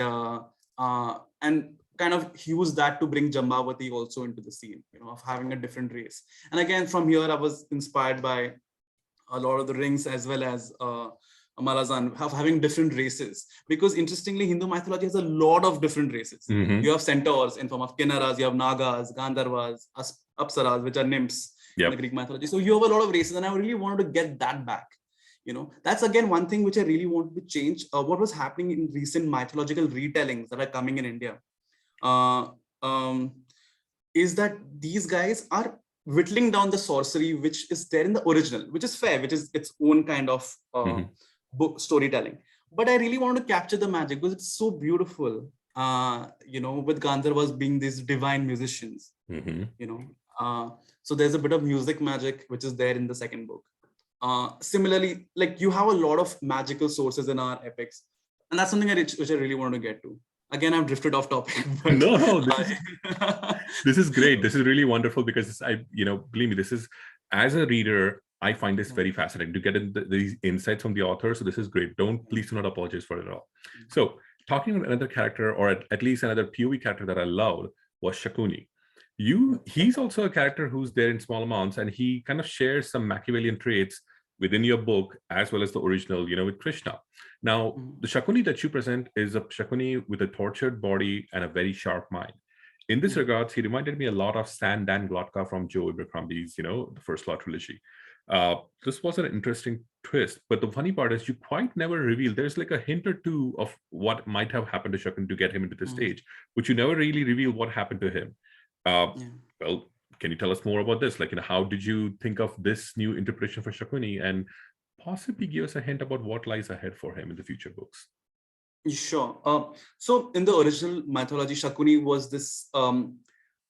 kind of use that to bring Jambavati also into the scene, of having a different race. And again, from here, I was inspired by a Lord of the Rings as well as Malazan, having different races, because interestingly, Hindu mythology has a lot of different races. You have centaurs in form of Kinnaras, you have Nagas, Gandharvas, Apsaras, which are nymphs in the Greek mythology. So you have a lot of races, and I really wanted to get that back. That's again one thing which I really wanted to change. What was happening in recent mythological retellings that are coming in India is that these guys are whittling down the sorcery which is there in the original, which is fair, which is its own kind of book storytelling. But I really want to capture the magic because it's so beautiful, with Gandharvas being these divine musicians, so there's a bit of music magic which is there in the second book. Similarly, you have a lot of magical sources in our epics, and that's something which I really want to get to. Again, I've drifted off topic. But, no, this is great. This is really wonderful because believe me, this is, as a reader, I find this very fascinating to get these insights from the author. So this is great. Please do not apologize for it at all. So talking about another character, or at least another POV character that I loved, was Shakuni. He's also a character who's there in small amounts, and he kind of shares some Machiavellian traits within your book as well as the original, with Krishna. Now, the Shakuni that you present is a Shakuni with a tortured body and a very sharp mind. In this regards, he reminded me a lot of Stan Dan Glotka from Joe Abercrombie's, the First Law trilogy. This was an interesting twist, but the funny part is you quite never reveal. There's a hint or two of what might have happened to Shakuni to get him into the stage, but you never really reveal what happened to him. Well, can you tell us more about this? How did you think of this new interpretation for Shakuni, and possibly give us a hint about what lies ahead for him in the future books? Sure. So in the original mythology, Shakuni was this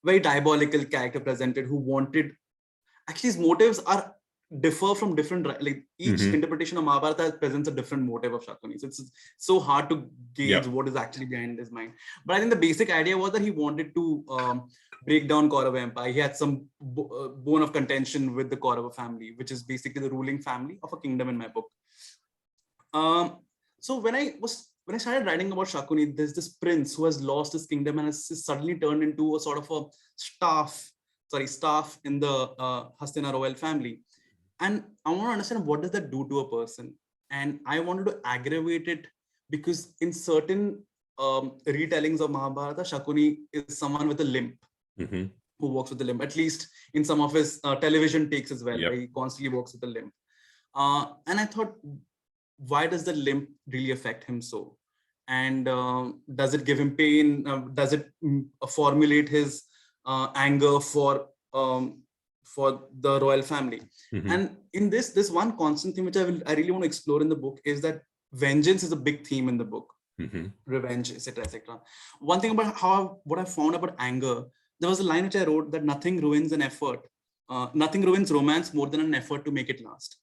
very diabolical character presented who wanted, actually his motives differ from different, each interpretation of Mahabharata presents a different motive of Shakuni. So it's so hard to gauge what is actually behind his mind. But I think the basic idea was that he wanted to break down Kaurava Empire. He had some bone of contention with the Kaurava family, which is basically the ruling family of a kingdom in my book. So when I started writing about Shakuni, there's this prince who has lost his kingdom and has suddenly turned into a sort of a staff in the Hastina royal family. And I want to understand, what does that do to a person? And I wanted to aggravate it because in certain retellings of Mahabharata, Shakuni is someone with a limp, who walks with a limp, at least in some of his television takes as well, where he constantly walks with a limp. And I thought, why does the limp really affect him so? And does it give him pain? Does it formulate his anger for the royal family? And in this one constant theme which I really want to explore in the book is that vengeance is a big theme in the book. Revenge, etc., etc. One thing about what I found about anger, there was a line which I wrote that nothing ruins an effort, nothing ruins romance more than an effort to make it last.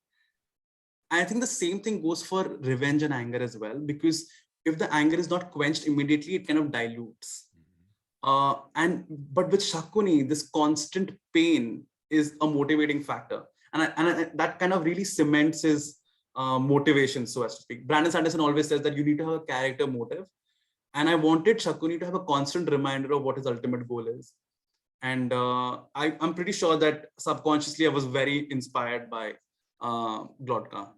And I think the same thing goes for revenge and anger as well, because if the anger is not quenched immediately, it kind of dilutes. But with Shakuni, this constant pain is a motivating factor, that kind of really cements his motivation, so as to speak. Brandon Sanderson always says that you need to have a character motive, and I wanted Shakuni to have a constant reminder of what his ultimate goal is. And I'm pretty sure that subconsciously I was very inspired by Glodka.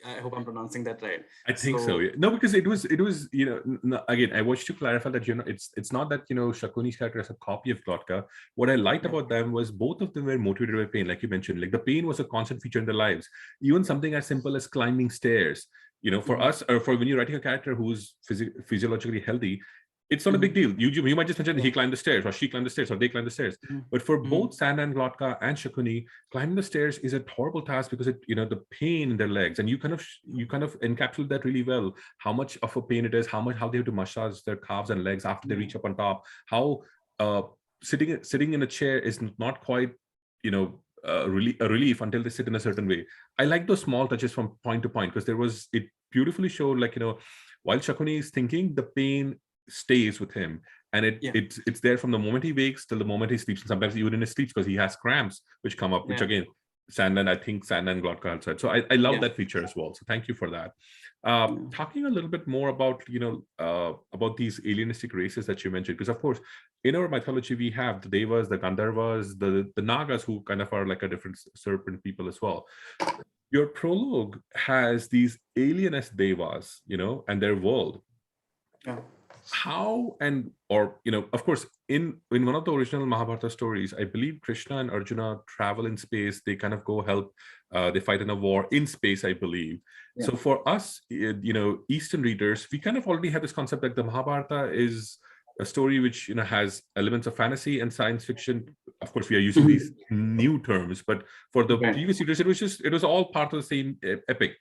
I hope I'm pronouncing that right. I think so. Yeah. No, because it was again, I want you to clarify that it's not that Shakuni's character is a copy of Glotka. What I liked about them was both of them were motivated by pain, like you mentioned. Like the pain was a constant feature in their lives. Even something as simple as climbing stairs. For us, or for when you're writing a character who's physiologically healthy, it's not a big deal. You might just mention he climbed the stairs, or she climbed the stairs, or they climbed the stairs. But for both Sandan, Glotka, and Shakuni, climbing the stairs is a horrible task because the pain in their legs, and you kind of encapsulate that really well. How much of a pain it is, how they have to massage their calves and legs after they reach up on top. How sitting in a chair is not quite a relief until they sit in a certain way. I like those small touches from point to point because it beautifully showed while Shakuni is thinking, the pain stays with him, and it's there from the moment he wakes till the moment he sleeps, and sometimes even in his sleep because he has cramps which come up, which again Sandan and Glotka outside. So I love that feature as well. So thank you for that. Talking a little bit more about about these alienistic races that you mentioned, because of course in our mythology we have the Devas, the Gandharvas, the Nagas, who kind of are like a different serpent people as well. Your prologue has these alienist Devas, and their world. How of course in one of the original Mahabharata stories, I believe Krishna and Arjuna travel in space. They kind of go help, they fight in a war in space, I believe. So for us, Eastern readers, we kind of already have this concept that the Mahabharata is a story which has elements of fantasy and science fiction. Of course we are using these new terms, but for the previous readers it was all part of the same epic.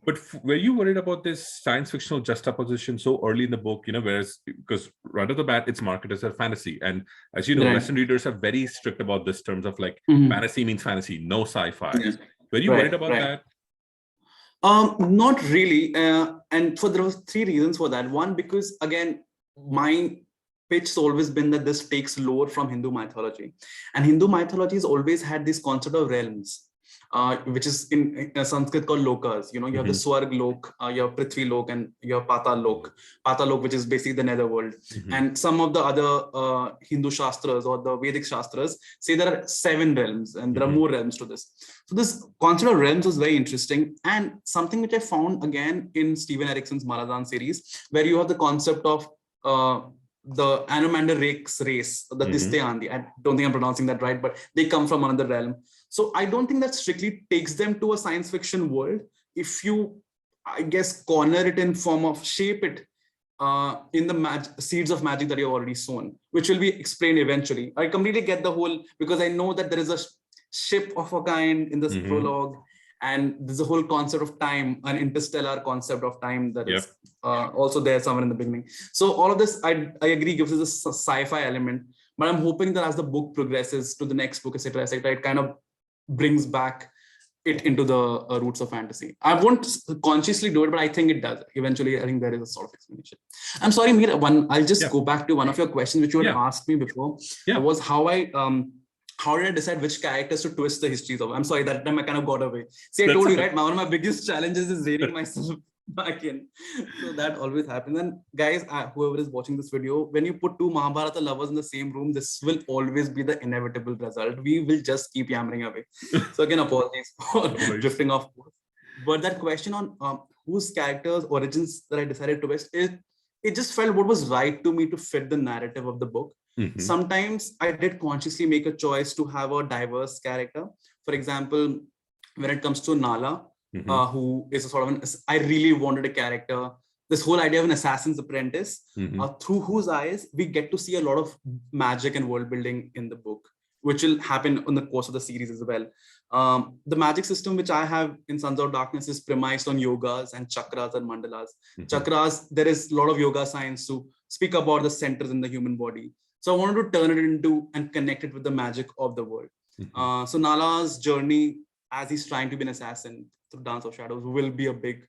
But were you worried about this science fictional juxtaposition so early in the book, whereas because right off the bat it's marketed as a fantasy, and as you know, Western readers are very strict about this terms of fantasy means fantasy, no sci-fi. Were you worried about that? Not really, and there was 3 reasons for that. One, because again, my pitch has always been that this takes lore from Hindu mythology, and Hindu mythology has always had this concept of realms, which is in Sanskrit called lokas. You have the Swarg Lok, you have Prithvi Lok, and you have Patal Lok. Patal Lok, which is basically the netherworld. And some of the other Hindu Shastras or the Vedic Shastras say there are 7 realms, and there are more realms to this. So this concept of realms was very interesting, and something which I found again in Steven Erikson's Maladan series, where you have the concept of the Anomander race, the Distayandi. I don't think I'm pronouncing that right, but they come from another realm. So I don't think that strictly takes them to a science fiction world. If you, I guess, corner it in form of shape it in the seeds of magic that you've already sown, which will be explained eventually. I completely get the whole, because I know that there is a ship of a kind in this prologue, and there's a whole concept of time, an interstellar concept of time that is also there somewhere in the beginning. So all of this, I agree, gives us a sci-fi element, but I'm hoping that as the book progresses to the next book, etc., it kind of brings back it into the roots of fantasy. I won't consciously do it, but I think it does. Eventually, I think there is a sort of explanation. I'm sorry, Mihir, I'll just go back to one of your questions, which you had asked me before, was how did I decide which characters to twist the histories of? I'm sorry, that time I kind of got away. See, I told you, right? One of my biggest challenges is reining myself back in. So that always happens. And guys, whoever is watching this video, when you put 2 Mahabharata lovers in the same room, this will always be the inevitable result. We will just keep yammering away. So again, apologies for drifting off. But that question on whose characters' origins that I decided to twist, it just felt what was right to me to fit the narrative of the book. Sometimes I did consciously make a choice to have a diverse character. For example, when it comes to Nala, who is a sort of I really wanted a character, this whole idea of an assassin's apprentice, through whose eyes we get to see a lot of magic and world building in the book, which will happen in the course of the series as well. The magic system which I have in Sons of Darkness is premised on yogas and chakras and mandalas. Chakras, there is a lot of yoga science to speak about the centers in the human body. So I wanted to turn it into and connect it with the magic of the world. So Nala's journey as he's trying to be an assassin through Dance of Shadows will be a big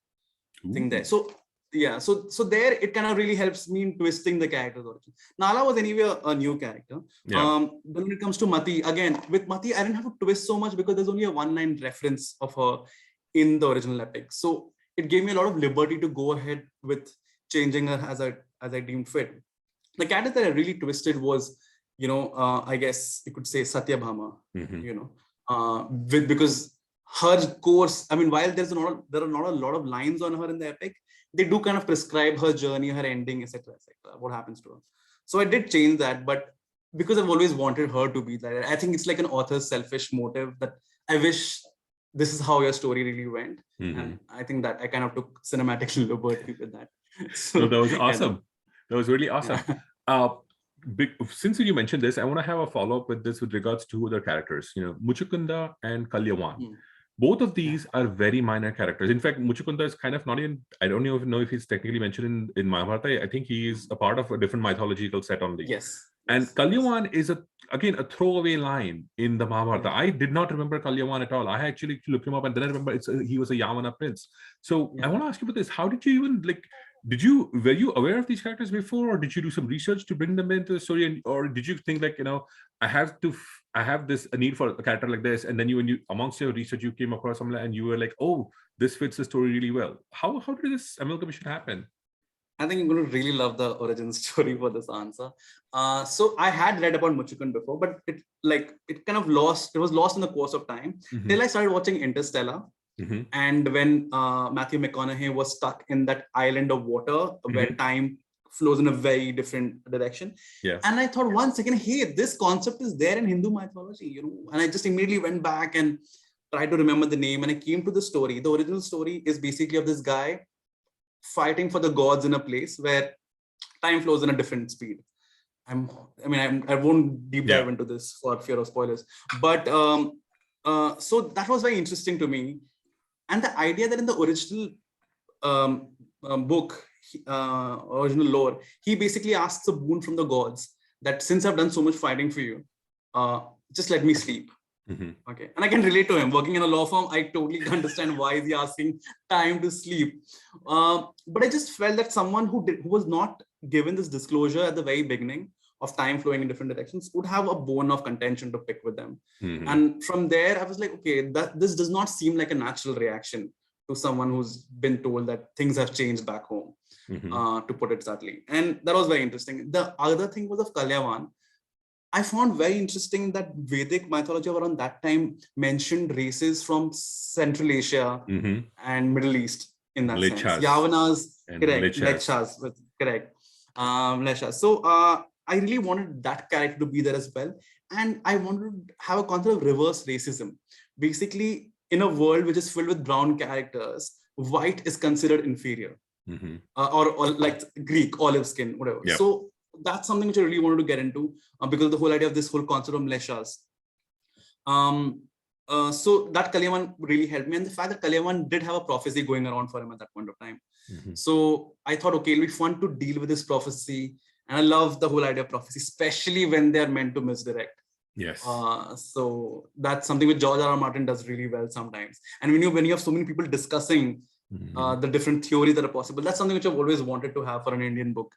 thing there. Ooh. So yeah, so there it kind of really helps me in twisting the character's origin. Nala was anyway a new character. Yeah. Then when it comes to Mati, again with Mati, I didn't have to twist so much because there's only a one-line reference of her in the original epic. So it gave me a lot of liberty to go ahead with changing her as I deemed fit. The character that I really twisted was, I guess you could say Satyabhama, because her course, I mean, while there are not a lot of lines on her in the epic, they do kind of prescribe her journey, her ending, etc., what happens to her. So I did change that, but because I've always wanted her to be that, I think it's like an author's selfish motive that I wish this is how your story really went. And I think that I kind of took cinematic liberty with that. So No, that was awesome. That was really awesome. Since you mentioned this, I want to have a follow-up with this with regards to other characters, Muchukunda and Kalyawan. Both of these are very minor characters. In fact, Muchukunda is kind of not even, I don't even know if he's technically mentioned in Mahabharata. I think he is a part of a different mythological set only. Yes. And Kalyawan is again a throwaway line in the Mahabharata. I did not remember Kalyawan at all. I actually looked him up and then I remember he was a Yavana prince. So I want to ask you about this. How did you even were you aware of these characters before, or did you do some research to bring them into the story, or did you think I have a need for a character like this, and then when you amongst your research you came across someone and you were like, oh, this fits the story really well? How did this amalgamation happen? I think I'm going to really love the origin story for this answer. So I had read about Muchukun before, but it was lost in the course of time till I started watching Interstellar. And when Matthew McConaughey was stuck in that island of water where time flows in a very different direction. And I thought 1 second, hey, this concept is there in Hindu mythology, and I just immediately went back and tried to remember the name, and I came to the story. The original story is basically of this guy fighting for the gods in a place where time flows in a different speed. I won't deep dive into this for fear of spoilers, but so that was very interesting to me. And the idea that in the original book, original lore, he basically asks a boon from the gods that since I've done so much fighting for you, just let me sleep. Okay, and I can relate to him. Working in a law firm, I totally understand why is he asking time to sleep. But I just felt that someone who was not given this disclosure at the very beginning of time flowing in different directions would have a bone of contention to pick with them. And from there, I was like, okay, this does not seem like a natural reaction to someone who's been told that things have changed back home, to put it subtly. And that was very interesting. The other thing was of Kalyavan. I found very interesting that Vedic mythology around that time mentioned races from Central Asia and Middle East in that sense. Yavanas, correct. Lechas, correct. Lechas. So I really wanted that character to be there as well. And I wanted to have a concept of reverse racism. Basically, in a world which is filled with brown characters, white is considered inferior. Or like Greek, olive skin, whatever. So that's something which I really wanted to get into because of the whole idea of this whole concept of Mleshas. So that Kalyavan really helped me. And the fact that Kalyavan did have a prophecy going around for him at that point of time. So I thought, okay, it'll be fun to deal with this prophecy. And I love the whole idea of prophecy, especially when they're meant to misdirect. So that's something which George R. R. Martin does really well sometimes. And when you have so many people discussing the different theories that are possible, that's something which I've always wanted to have for an Indian book.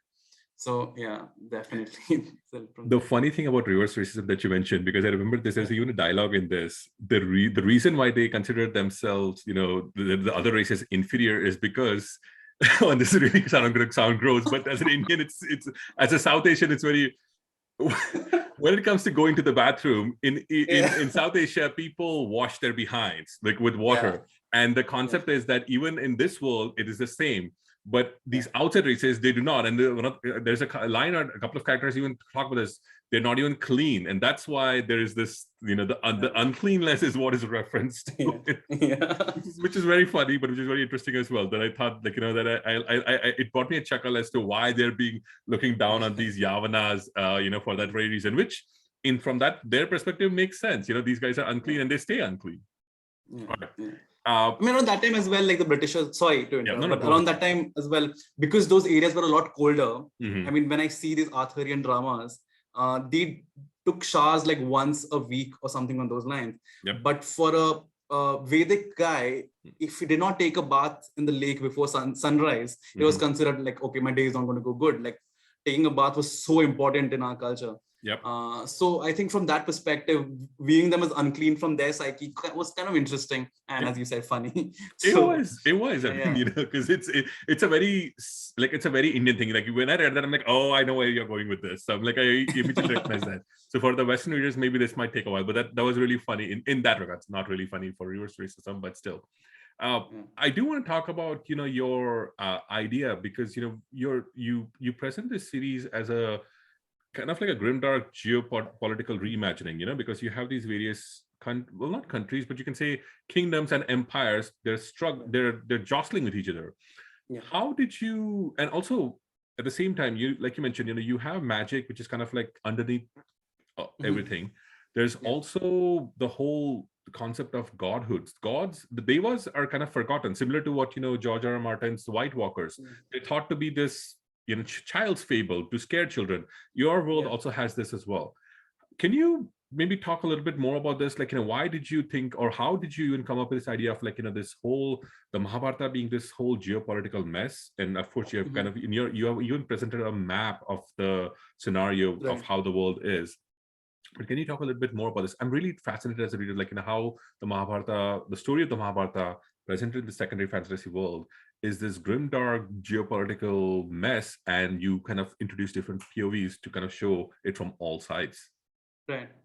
So yeah, definitely. The funny thing about reverse racism that you mentioned, because I remember there's even a dialogue in this, the reason why they consider themselves, the other race as inferior is because, and this is really going to sound gross, but as an Indian, it's as a South Asian, it's very, when it comes to going to the bathroom in South Asia, people wash their behinds like with water. And the concept is that even in this world, it is the same. But these outside races, they do not. And there's a line or a couple of characters even talk about this. They're not even clean. And that's why there is this, the uncleanness is what is referenced to which is very funny, but which is very interesting as well. That I thought, that it brought me a chuckle as to why they're looking down on these Yavanas, for that very reason, which from their perspective makes sense. These guys are unclean and they stay unclean. Around that time as well, like the British, sorry to interrupt, but around that time as well, because those areas were a lot colder. When I see these Arthurian dramas, they took showers like once a week or something on those lines. But for a Vedic guy, if he did not take a bath in the lake before sunrise, it was considered like, okay, my day is not going to go good. Like taking a bath was so important in our culture. Yep. So I think from that perspective, viewing them as unclean from their psyche was kind of interesting, and as you said, funny. It was. I mean, because it's a very Indian thing. Like when I read that, I'm like, oh, I know where you're going with this. So I'm like, I immediately recognize that. So for the Western readers, maybe this might take a while, but that was really funny in that regard. It's not really funny for reverse racism, but still. I do want to talk about your idea, because you present this series as a kind of like a grimdark geopolitical reimagining, because you have these various not countries, but you can say kingdoms and empires. They're jostling with each other. How did you, and also at the same time, you mentioned, you have magic, which is kind of like underneath everything. There's also the whole concept of godhoods. Gods, the devas are kind of forgotten, similar to what George R. R. Martin's White Walkers. They're thought to be this child's fable to scare children. Your world also has this as well. Can you maybe talk a little bit more about this? Like, why did you think, or how did you even come up with this idea of this whole, the Mahabharata being this whole geopolitical mess? And of course, you have kind of you have even presented a map of the scenario of how the world is. But can you talk a little bit more about this? I'm really fascinated as a reader, how the Mahabharata, the story of the Mahabharata presented in the secondary fantasy world, is this grimdark geopolitical mess, and you kind of introduce different POVs to kind of show it from all sides.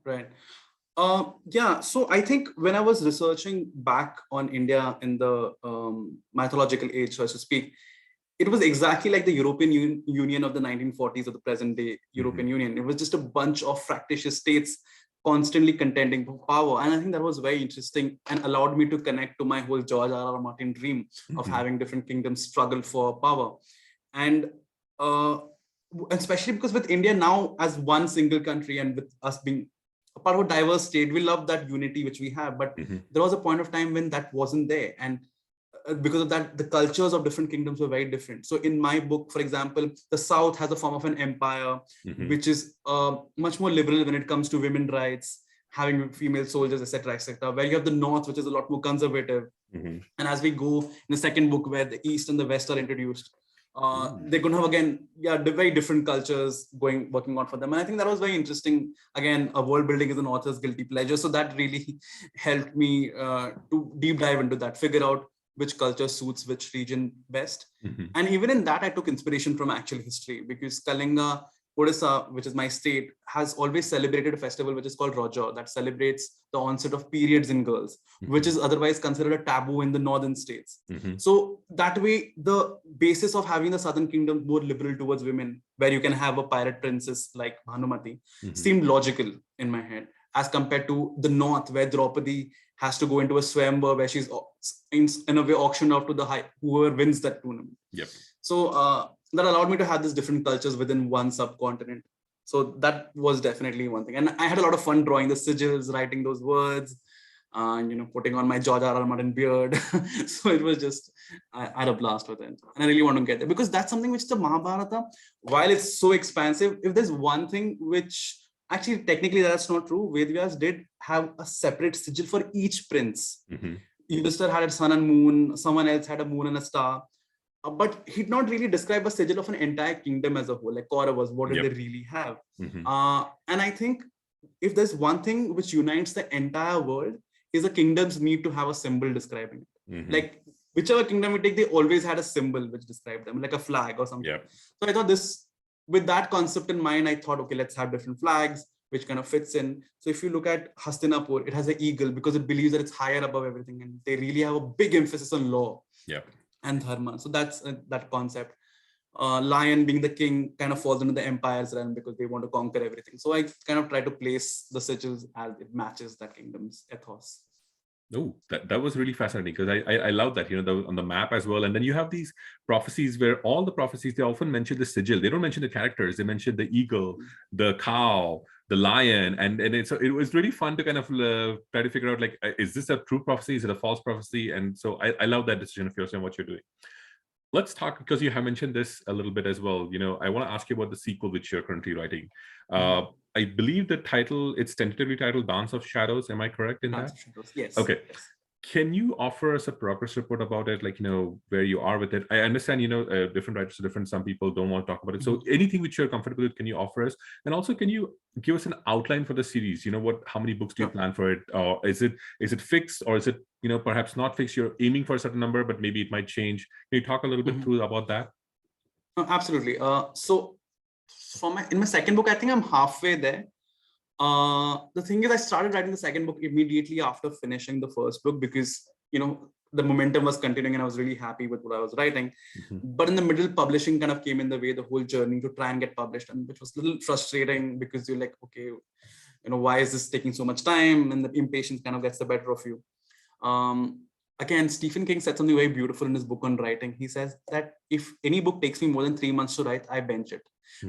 Right. So I think when I was researching back on India in the mythological age, so to speak, it was exactly like the European Union of the 1940s or the present day European Union. It was just a bunch of fractious states constantly contending for power. And I think that was very interesting and allowed me to connect to my whole George R. R. Martin dream of having different kingdoms struggle for power. And especially because with India now as one single country, and with us being a part of a diverse state, we love that unity which we have. But there was a point of time when that wasn't there. And because of that, the cultures of different kingdoms were very different. So in my book, for example, the South has a form of an empire, which is much more liberal when it comes to women's rights, having female soldiers, etc., where you have the North, which is a lot more conservative. And as we go in the second book, where the East and the West are introduced, they're going to have, again, very different cultures working out for them. And I think that was very interesting. Again, a world building is an author's guilty pleasure. So that really helped me to deep dive into that, figure out which culture suits which region best. And even in that, I took inspiration from actual history, because Kalinga, Odisha, which is my state, has always celebrated a festival which is called Raja, that celebrates the onset of periods in girls, which is otherwise considered a taboo in the northern states. So that way, the basis of having the southern kingdom more liberal towards women, where you can have a pirate princess like Bhanumati, seemed logical in my head, as compared to the north, where Draupadi has to go into a swamber, where she's in a way auctioned off to whoever wins that tournament. So that allowed me to have these different cultures within one subcontinent. So that was definitely one thing. And I had a lot of fun drawing the sigils, writing those words, putting on my George R. R. Martin beard. So it was just, I had a blast with it. And I really want to get there, because that's something which the Mahabharata, while it's so expansive, if there's one thing which, actually, technically that's not true, Vedvyas did have a separate sigil for each prince. Yudhishthira had a sun and moon, someone else had a moon and a star. But he did not really describe a sigil of an entire kingdom as a whole, like Kauravas, what did they really have? And I think if there's one thing which unites the entire world, is the kingdoms need to have a symbol describing it. Like whichever kingdom we take, they always had a symbol which described them, like a flag or something. So I thought with that concept in mind, I thought, okay, let's have different flags, which kind of fits in. So if you look at Hastinapur, it has an eagle because it believes that it's higher above everything. And they really have a big emphasis on law. And dharma. So that's that concept. Lion being the king kind of falls into the empire's realm because they want to conquer everything. So I kind of try to place the sigils as it matches that kingdom's ethos. Oh, that was really fascinating, because I love that, on the map as well. And then you have these prophecies where all the prophecies, they often mention the sigil. They don't mention the characters. They mention the eagle, the cow, the lion. And it was really fun to kind of try to figure out, like, is this a true prophecy? Is it a false prophecy? And so I love that decision of yours and what you're doing. Let's talk, because you have mentioned this a little bit as well. I want to ask you about the sequel which you're currently writing. I believe the title, it's tentatively titled Dance of Shadows. Am I correct in that? Dance of Shadows, yes. Okay. Yes. Can you offer us a progress report about it, like, where you are with it? I understand, different writers are different. Some people don't want to talk about it. So anything which you're comfortable with, can you offer us? And also, can you give us an outline for the series? How many books do you plan for it? Or is it fixed, or is it, perhaps not fixed? You're aiming for a certain number, but maybe it might change. Can you talk a little bit through about that? Absolutely. So in my second book, I think I'm halfway there. The thing is, I started writing the second book immediately after finishing the first book because, the momentum was continuing and I was really happy with what I was writing. But in the middle, publishing kind of came in the way, the whole journey to try and get published, and which was a little frustrating because you're like, okay, why is this taking so much time? And the impatience kind of gets the better of you. Again, Stephen King said something very beautiful in his book on writing. He says that if any book takes me more than 3 months to write, I bench it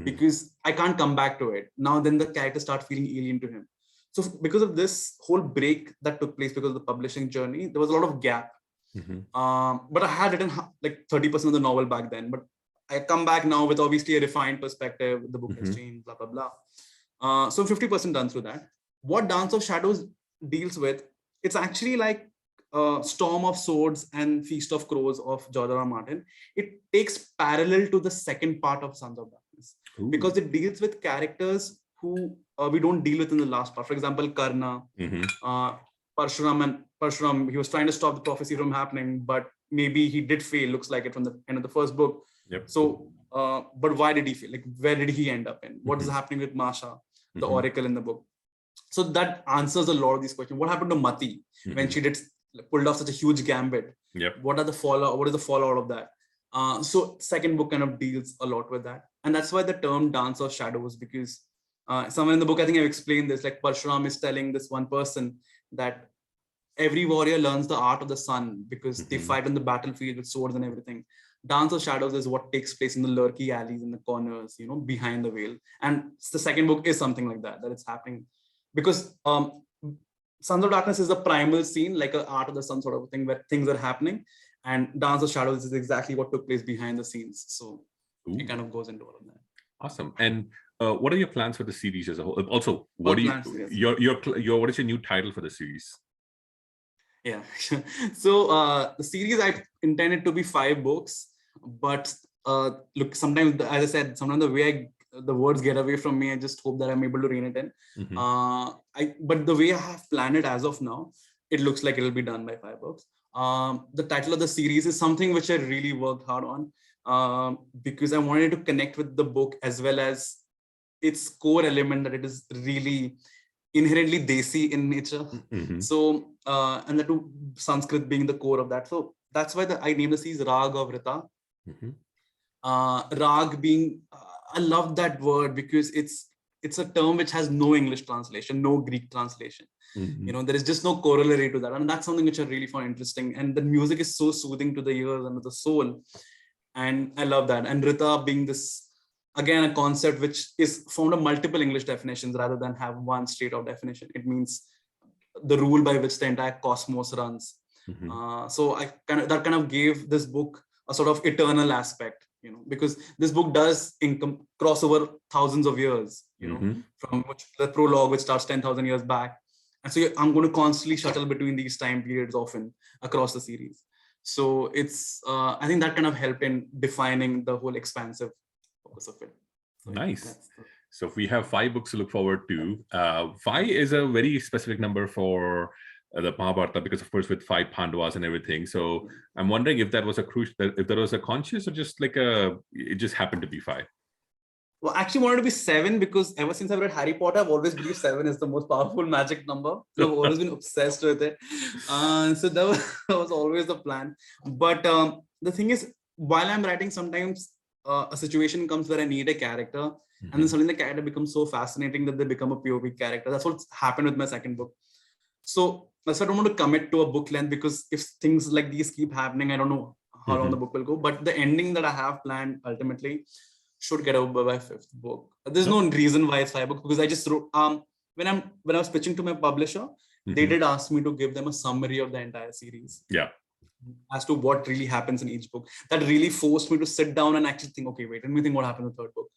because I can't come back to it. Now, then the characters start feeling alien to him. So because of this whole break that took place because of the publishing journey, there was a lot of gap. But I had written like 30% of the novel back then. But I come back now with obviously a refined perspective. The book has changed, blah, blah, blah. So 50% done through that. What Dance of Shadows deals with, it's actually like Storm of Swords and Feast of Crows of George R.R. Martin. It takes parallel to the second part of Sons of Darkness because it deals with characters who we don't deal with in the last part. For example, Karna, Parshuram, he was trying to stop the prophecy from happening, but maybe he did fail, looks like it from the end of the first book. So, but why did he fail? Like, where did he end up in? What is happening with Masha, the oracle in the book? So that answers a lot of these questions. What happened to Mati when she pulled off such a huge gambit? What is the fallout of that? So second book kind of deals a lot with that. And that's why the term Dance of Shadows, because somewhere in the book, I think I've explained this, like Parshuram is telling this one person that every warrior learns the art of the sun because they fight on the battlefield with swords and everything. Dance of Shadows is what takes place in the lurky alleys, in the corners, behind the veil. And the second book is something like that it's happening. Because Sons of Darkness is the primal scene, like an art of the sun sort of thing where things are happening. And Dance of Shadows is exactly what took place behind the scenes. So it kind of goes into all of that. Awesome. And what are your plans for the series as a whole? Also, what is your new title for the series? Yeah. So the series I intended to be 5 books, but look, sometimes, as I said, sometimes the way the words get away from me, I just hope that I'm able to rein it in. But the way I have planned it as of now, it looks like it'll be done by 5 books. The title of the series is something which I really worked hard on because I wanted to connect with the book as well as its core element, that it is really inherently desi in nature. So, and the two Sanskrit being the core of that. So that's why I named the series Raag Of Rta. Raag being, I love that word because it's a term which has no English translation, no Greek translation. There is just no corollary to that. And that's something which I really found interesting. And the music is so soothing to the ears and to the soul. And I love that. And Rita being this, again, a concept which is found of multiple English definitions rather than have one straight out definition. It means the rule by which the entire cosmos runs. So that kind of gave this book a sort of eternal aspect, because this book does cross over thousands of years, from which the prologue, which starts 10,000 years back. And so I'm going to constantly shuttle between these time periods often across the series. So it's, I think that kind of helped in defining the whole expansive focus of it. So nice. So if we have 5 books to look forward to, 5 is a very specific number for the Mahabharata, because of course with 5 Pandavas and everything. So I'm wondering if that was a conscious, or just like it just happened to be 5. Well, I actually wanted to be 7 because ever since I've read Harry Potter, I've always believed 7 is the most powerful magic number. So I've always been obsessed with it. So that was always the plan. But the thing is, while I'm writing, sometimes a situation comes where I need a character, and then suddenly the character becomes so fascinating that they become a POV character. That's what happened with my second book. So that's why I don't want to commit to a book length, because if things like these keep happening, I don't know how long the book will go. But the ending that I have planned ultimately should get over by 5th book. There's no reason why it's 5 books, because I just wrote, when I was pitching to my publisher, they did ask me to give them a summary of the entire series. Yeah. As to what really happens in each book. That really forced me to sit down and actually think, okay, wait, let me think what happened in the 3rd book.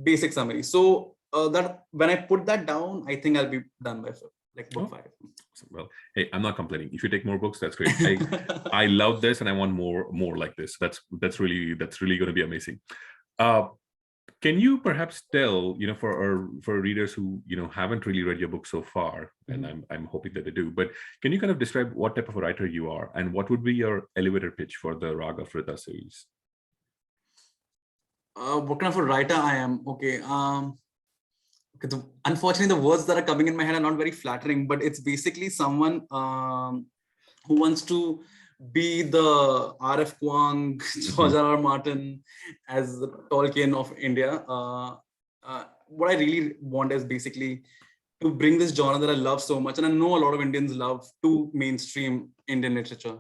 Basic summary. So that when I put that down, I think I'll be done by 5th. like book Oh, 5. well, hey, I'm not complaining. If you take more books, that's great. I love this, and I want more like this. That's really going to be amazing. Can you perhaps tell, for readers who haven't really read your book so far, and I'm hoping that they do, but can you kind of describe what type of a writer you are, and what would be your elevator pitch for the Raag of Rta series? What kind of a writer I am? Okay. Unfortunately, the words that are coming in my head are not very flattering, but it's basically someone who wants to be the R.F. Kuang, George R.R. Martin as the Tolkien of India. What I really want is basically to bring this genre that I love so much, and I know a lot of Indians love, to mainstream Indian literature.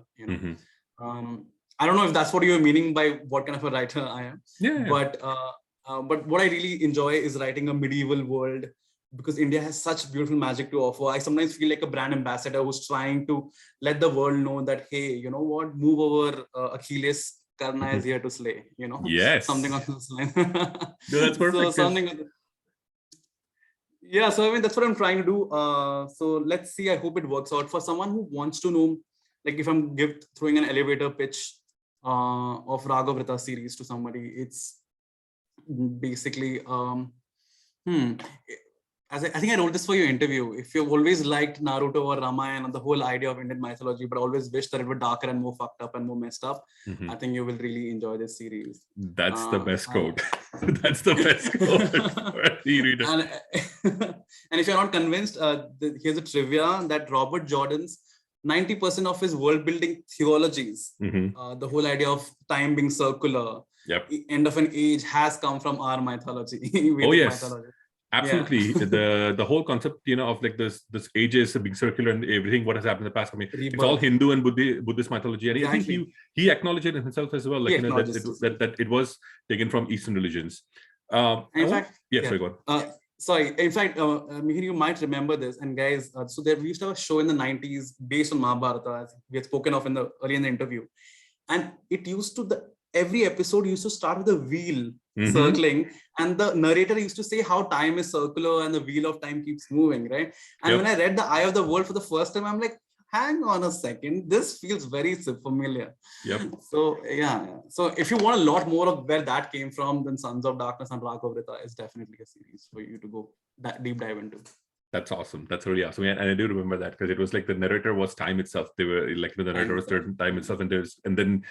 I don't know if that's what you're meaning by what kind of a writer I am. Yeah. But what I really enjoy is writing a medieval world, because India has such beautiful magic to offer. I sometimes feel like a brand ambassador who's trying to let the world know that, hey, you know what, move over, Achilles, Karna is here to slay, Yes. something on this line. No, that's perfect. Yeah, so I mean, that's what I'm trying to do. So let's see, I hope it works out. For someone who wants to know, like if I'm throwing an elevator pitch of Raag of Rta series to somebody, it's basically, I think I wrote this for your interview. If you've always liked Naruto or Ramayana and the whole idea of Indian mythology, but always wish that it were darker and more fucked up and more messed up, I think you will really enjoy this series. That's the best quote. That's the best quote for any reader. And if you're not convinced, here's a trivia that Robert Jordan's 90% of his world building theologies, the whole idea of time being circular, end of an age, has come from our mythology. Oh yes, mythology. Absolutely. Yeah. the whole concept, of like this ages being circular and everything, what has happened in the past. I mean, it's all Hindu and Buddhist mythology, and I think he acknowledged it himself as well. Like that it was taken from Eastern religions. In fact, sorry, go on. Mihir, you might remember this. And guys, so we used to have a show in the 90s based on Mahabharata, as we had spoken of early in the interview. And it used to, every episode used to start with a wheel circling, and the narrator used to say how time is circular and the wheel of time keeps moving, right? And when I read The Eye of the World for the first time, I'm like, hang on a second, this feels very familiar. So so if you want a lot more of where that came from, then Sons of Darkness and Raag of Rta is definitely a series for you to go deep dive into. That's awesome. That's really awesome. And I do remember that, because it was like the narrator was time itself. They were like, the narrator was time itself, and then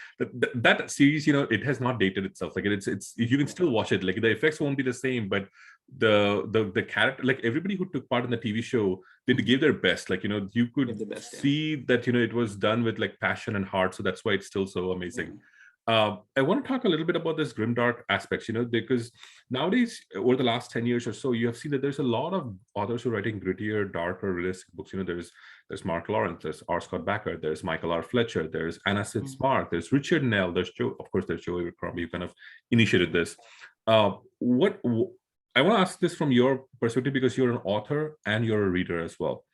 that series, it has not dated itself. Like it's you can still watch it. Like the effects won't be the same, but the character, like everybody who took part in the TV show, they gave their best. Like you could see that it was done with like passion and heart. So that's why it's still so amazing. I want to talk a little bit about this grimdark aspects, because nowadays, over the last 10 years or so, you have seen that there's a lot of authors who are writing grittier, darker, realistic books. There's Mark Lawrence, there's R. Scott Bakker, there's Michael R. Fletcher, there's Anna Sid Smart, there's Richard Nell, there's Joe, of course, there's Joe Abercrombie, who kind of initiated this. I want to ask this from your perspective, because you're an author and you're a reader as well.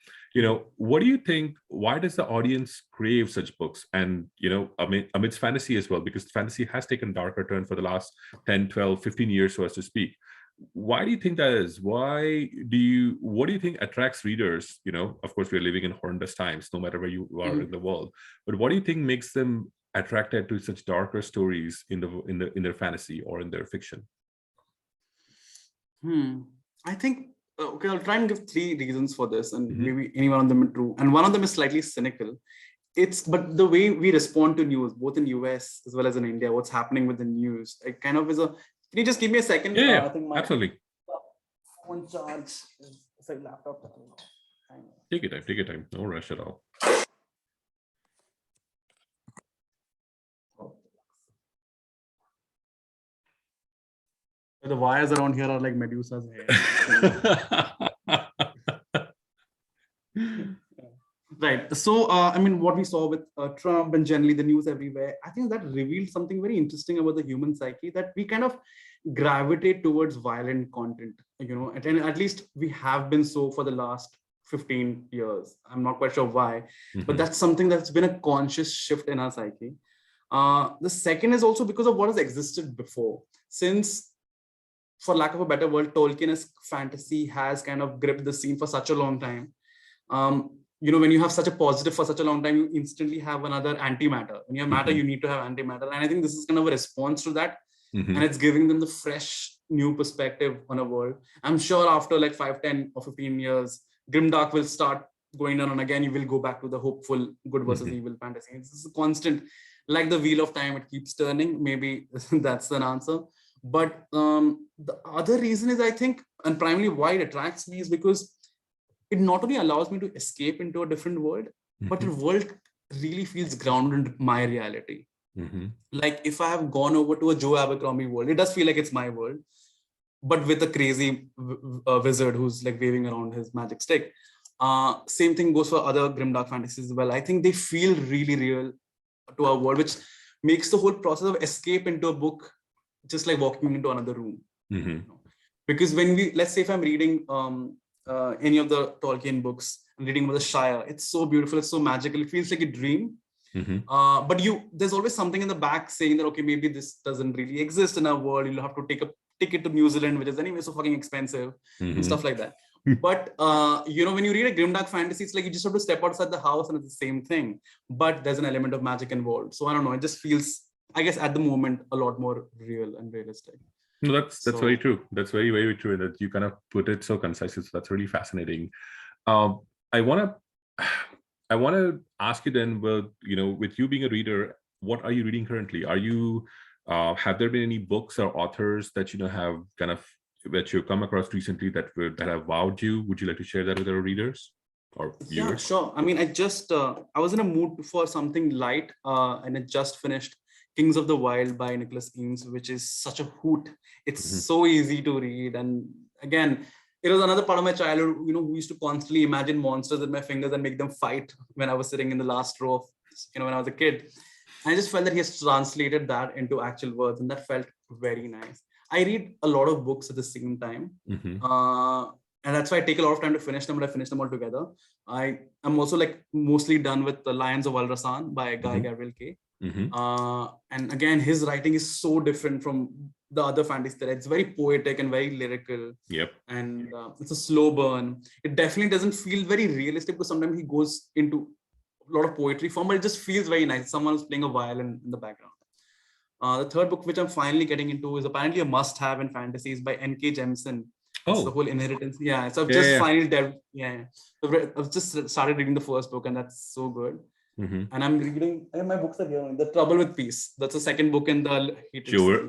What do you think, why does the audience crave such books? And, amidst fantasy as well, because fantasy has taken a darker turn for the last 10, 12, 15 years, so as to speak. Why do you think that is? What do you think attracts readers? Of course, we're living in horrendous times, no matter where you are in the world. But what do you think makes them attracted to such darker stories in their fantasy or in their fiction? I think, okay, I'll try and give 3 reasons for this, and maybe any one of them are true. And one of them is slightly cynical. But the way we respond to news, both in US as well as in India, what's happening with the news, it kind of is can you just give me a second? Yeah, I think absolutely. Phone charge is like laptop. Take your time. No rush at all. The wires around here are like Medusa's hair. Right. So, I mean, what we saw with Trump and generally the news everywhere, I think that revealed something very interesting about the human psyche, that we kind of gravitate towards violent content, and at least we have been so for the last 15 years. I'm not quite sure why, but that's something that's been a conscious shift in our psyche. The second is also because of what has existed before. Since, for lack of a better word, Tolkien's fantasy has kind of gripped the scene for such a long time. When you have such a positive for such a long time, you instantly have another antimatter. When you have matter, you need to have antimatter. And I think this is kind of a response to that. And it's giving them the fresh new perspective on a world. I'm sure after like 5, 10 or 15 years, Grimdark will start going on, and again you will go back to the hopeful good versus evil fantasy. This is a constant, like the wheel of time, it keeps turning. Maybe that's an answer. But the other reason is, I think, and primarily why it attracts me, is because it not only allows me to escape into a different world, but the world really feels grounded in my reality. Like if I have gone over to a Joe Abercrombie world, it does feel like it's my world, but with a crazy wizard who's like waving around his magic stick. Same thing goes for other grimdark fantasies as well. I think they feel really real to our world, which makes the whole process of escape into a book just like walking into another room. Because when let's say if I'm reading any of the Tolkien books, I'm reading about the Shire, it's so beautiful, it's so magical, it feels like a dream. But there's always something in the back saying that, okay, maybe this doesn't really exist in our world. You'll have to take a ticket to New Zealand, which is anyway so fucking expensive, and stuff like that. But when you read a grimdark fantasy, it's like you just have to step outside the house and it's the same thing, but there's an element of magic involved. So I don't know, it just feels, I guess at the moment, a lot more real and realistic. No, that's very true. That's very, very true. And that you kind of put it so concisely. So that's really fascinating. I want to ask you then, well, with you being a reader, what are you reading currently? Are you have there been any books or authors that have kind of that you've come across recently that have wowed you? Would you like to share that with our readers or viewers? Yeah, sure. I mean, I was in a mood for something light, and I just finished Kings of the Wild by Nicholas Eames, which is such a hoot. It's so easy to read. And again, it was another part of my childhood, who used to constantly imagine monsters with my fingers and make them fight when I was sitting in the last row of, when I was a kid. And I just felt that he has translated that into actual words, and that felt very nice. I read a lot of books at the same time. And that's why I take a lot of time to finish them, but I finish them all together. I'm also like mostly done with The Lions of Al-Rasan by Guy Gabriel Kay. And again, his writing is so different from the other fantasy that it's very poetic and very lyrical. And it's a slow burn. It definitely doesn't feel very realistic, because sometimes he goes into a lot of poetry form, but it just feels very nice. Someone is playing a violin in the background. The third book, which I'm finally getting into, is apparently a must-have in fantasies by N.K. Jemisin. It's the whole inheritance. Yeah, so I've just finally delved. I've just started reading the first book, and that's so good. And I'm reading, and my books are here. The Trouble with Peace. That's the second book in the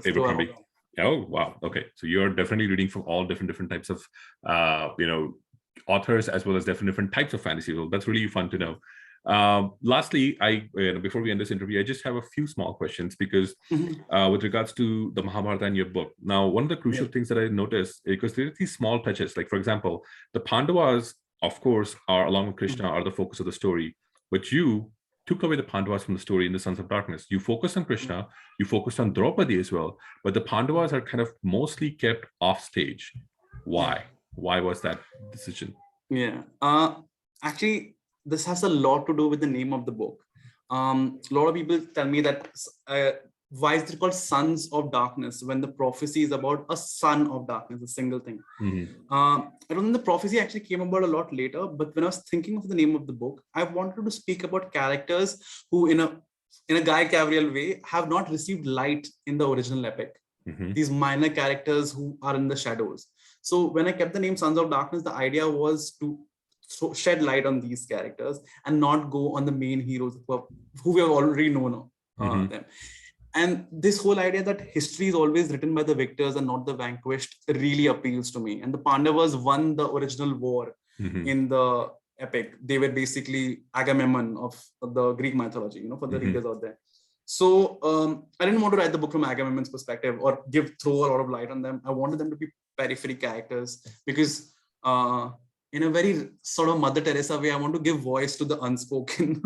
Abercrombie. Oh wow. Okay, so you're definitely reading from all different types of authors, as well as different types of fantasy. Well, that's really fun to know. Lastly, before we end this interview, I just have a few small questions, because with regards to the Mahabharata and your book. Now, one of the crucial things that I noticed, because there are these small touches, like for example, the Pandavas, of course, along with Krishna, are the focus of the story, but you took away the Pandavas from the story in the Sons of Darkness. You focused on Krishna, you focused on Draupadi as well, but the Pandavas are kind of mostly kept off stage. Why? Why was that decision? Actually, this has a lot to do with the name of the book. A lot of people tell me that why is it called Sons of Darkness when the prophecy is about a son of darkness, a single thing. I don't think the prophecy actually came about a lot later, but when I was thinking of the name of the book, I wanted to speak about characters who in a Guy Gabriel way have not received light in the original epic. These minor characters who are in the shadows. So when I kept the name Sons of Darkness, the idea was to shed light on these characters and not go on the main heroes who we have already known them. And this whole idea that history is always written by the victors and not the vanquished really appeals to me. And the Pandavas won the original war in the epic. They were basically Agamemnon of the Greek mythology, for the readers out there. So I didn't want to write the book from Agamemnon's perspective or throw a lot of light on them. I wanted them to be periphery characters, because in a very sort of Mother Teresa way, I want to give voice to the unspoken.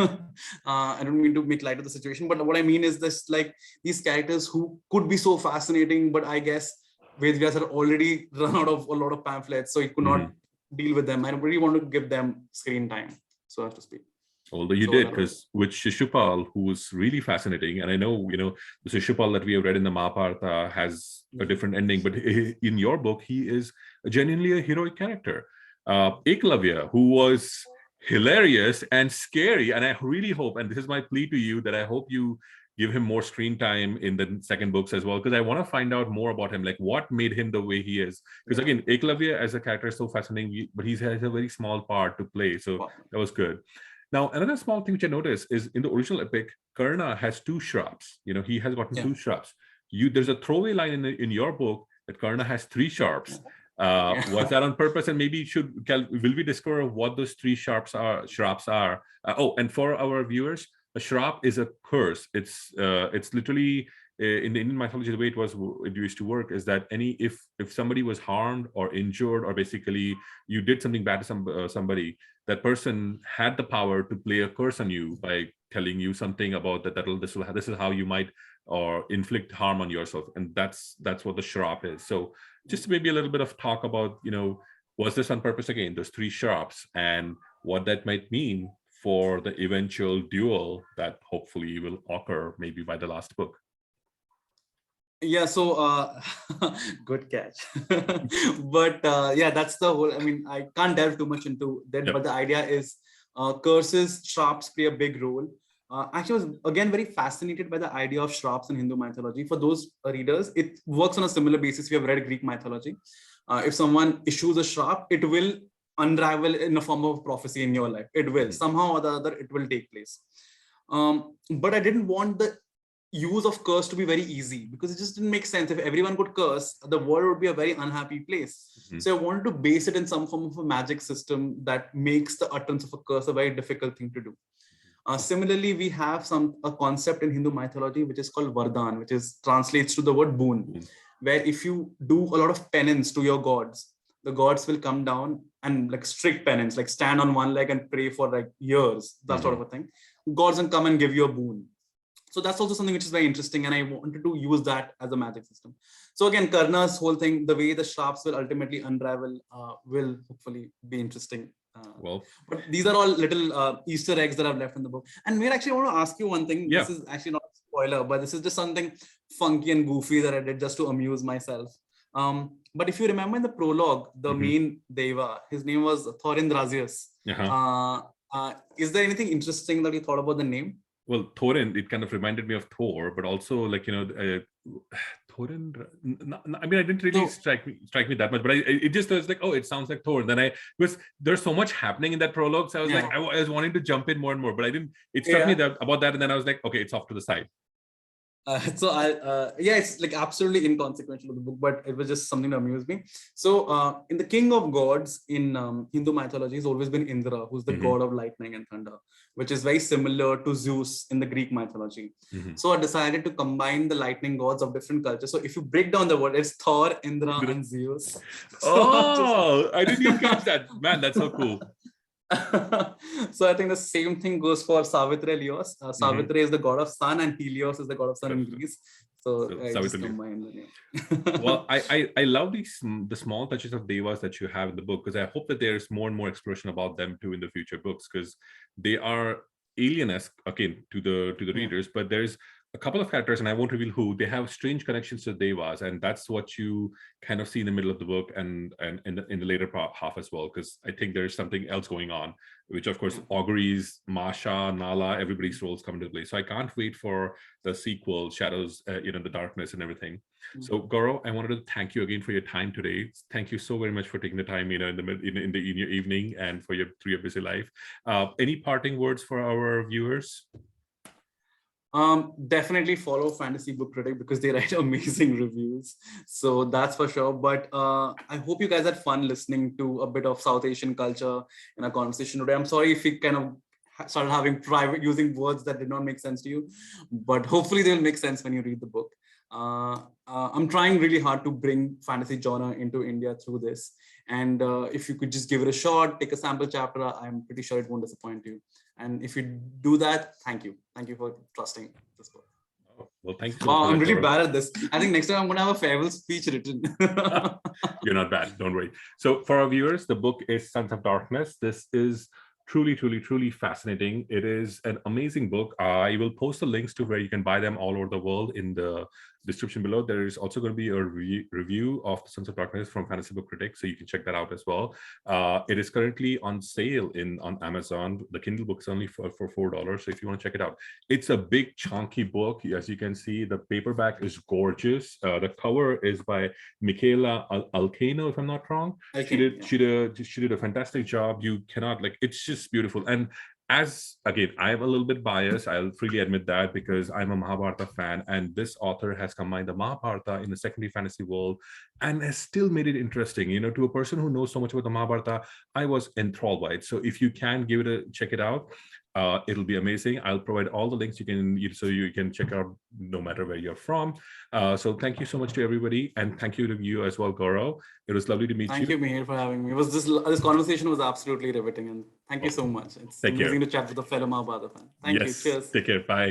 I don't mean to make light of the situation, but what I mean is this, like these characters who could be so fascinating, but I guess Vedvyas had already run out of a lot of pamphlets, so he could not deal with them. I really want to give them screen time, so I have to speak. Although you did, because with Shishupal, who was really fascinating, and I know, the Shishupal that we have read in the Mahabharata has a different ending, but in your book, he is genuinely a heroic character. Eklavya, who was hilarious and scary. And I really hope, and this is my plea to you, that I hope you give him more screen time in the second books as well, because I want to find out more about him, like what made him the way he is. Because again, Eklavya as a character is so fascinating, but he has a very small part to play, so that was good. Now, another small thing which I noticed is in the original epic, Karna has 2 sharps. He has gotten 2 sharps. There's a throwaway line in your book that Karna has 3 sharps. Was that on purpose? And maybe will we discover what those 3 sharps are? And for our viewers, a shrap is a curse. It's literally in the Indian mythology, the way it used to work is that if somebody was harmed or injured, or basically you did something bad to somebody, that person had the power to play a curse on you by telling you something about that. This is how you might or inflict harm on yourself, and that's what the shrap is. So just maybe a little bit of talk about was this on purpose again, those 3 sharps, and what that might mean for the eventual duel that hopefully will occur maybe by the last book. Yeah, so good catch. But that's the whole, I mean, I can't delve too much into that, but the idea is curses, shrapes play a big role. Actually, I was again very fascinated by the idea of shrapes in Hindu mythology. For those readers, it works on a similar basis. If you have read Greek mythology, if someone issues a shrap, it will unravel in a form of prophecy in your life. It will somehow or the other, it will take place. But I didn't want the use of curse to be very easy, because it just didn't make sense. If everyone could curse, the world would be a very unhappy place. So I wanted to base it in some form of a magic system that makes the utterance of a curse a very difficult thing to do. Similarly, we have a concept in Hindu mythology which is called Vardhan, which translates to the word boon, where if you do a lot of penance to your gods, the gods will come down and like strict penance, like stand on one leg and pray for like years, that sort of a thing. Gods will come and give you a boon. So that's also something which is very interesting, and I wanted to use that as a magic system. So again, Karna's whole thing, the way the sharps will ultimately unravel, will hopefully be interesting. But these are all little Easter eggs that I've left in the book. And Mihir, actually, I want to ask you one thing. This is actually not a spoiler, but this is just something funky and goofy that I did just to amuse myself. But if you remember in the prologue, the main Deva, his name was Thorindrazius. Is there anything interesting that you thought about the name? Well, Thorin, it kind of reminded me of Thor, but also like, Thorin, I mean, I didn't really strike me that much, but it just was like, oh, it sounds like Thor. Then there's so much happening in that prologue. So I was like, I was wanting to jump in more and more, but it struck me about that. And then I was like, okay, it's off to the side. It's like absolutely inconsequential of the book, but it was just something to amuse me. So in the king of gods in Hindu mythology has always been Indra, who's the god of lightning and thunder, which is very similar to Zeus in the Greek mythology. So I decided to combine the lightning gods of different cultures. So if you break down the word, it's Thor, Indra, and Zeus. I didn't even catch that. Man, that's so cool. So I think the same thing goes for Savitri Helios. Savitri is the god of sun, and Helios is the god of sun in Greece. So I just combined the name. Well, I love the small touches of devas that you have in the book, because I hope that there's more and more exploration about them too in the future books, because they are alien-esque again to the readers, but there's a couple of characters, and I won't reveal who, they have strange connections to devas, and that's what you kind of see in the middle of the book and in the later half as well, because I think there's something else going on, which of course auguries, Masha, Nala, everybody's roles come into play. So I can't wait for the sequel, Shadows, the Darkness and everything. So Gourav, I wanted to thank you again for your time today. Thank you so very much for taking the time, in your evening and for your busy life. Any parting words for our viewers? Definitely follow Fantasy Book Critic, because they write amazing reviews. So that's for sure. But I hope you guys had fun listening to a bit of South Asian culture in our conversation today. I'm sorry if we kind of started having using words that did not make sense to you, but hopefully they'll make sense when you read the book. I'm trying really hard to bring fantasy genre into India through this. And if you could just give it a shot, take a sample chapter, I'm pretty sure it won't disappoint you. And if you do that, thank you. Thank you for trusting this book. Well, thank you. I'm really bad at this. I think next time I'm going to have a farewell speech written. You're not bad. Don't worry. So for our viewers, the book is Sons of Darkness. This is truly fascinating. It is an amazing book. I will post the links to where you can buy them all over the world in the description below. There is also going to be a review of the Sons of Darkness from Fantasy Book Critic, so you can check that out as well. It is currently on sale on Amazon. The Kindle book is only for $4, so if you want to check it out, it's a big chunky book. As you can see, the paperback is gorgeous. The cover is by Michaela Alcano, if I'm not wrong. She did a fantastic job. You cannot, like, it's just beautiful. And as again, I'm a little bit biased, I'll freely admit that, because I'm a Mahabharata fan, and this author has combined the Mahabharata in the secondary fantasy world and has still made it interesting. To a person who knows so much about the Mahabharata, I was enthralled by it. So if you can give it a check it out, it'll be amazing. I'll provide all the links so you can check out no matter where you're from. So thank you so much to everybody, and thank you to you as well, Gaurav. It was lovely to meet you. Thank you, Mihir, for having me. This conversation was absolutely riveting, and thank you so much. It's amazing to chat with a fellow Mahabharata fan. Thank you. Cheers. Take care. Bye.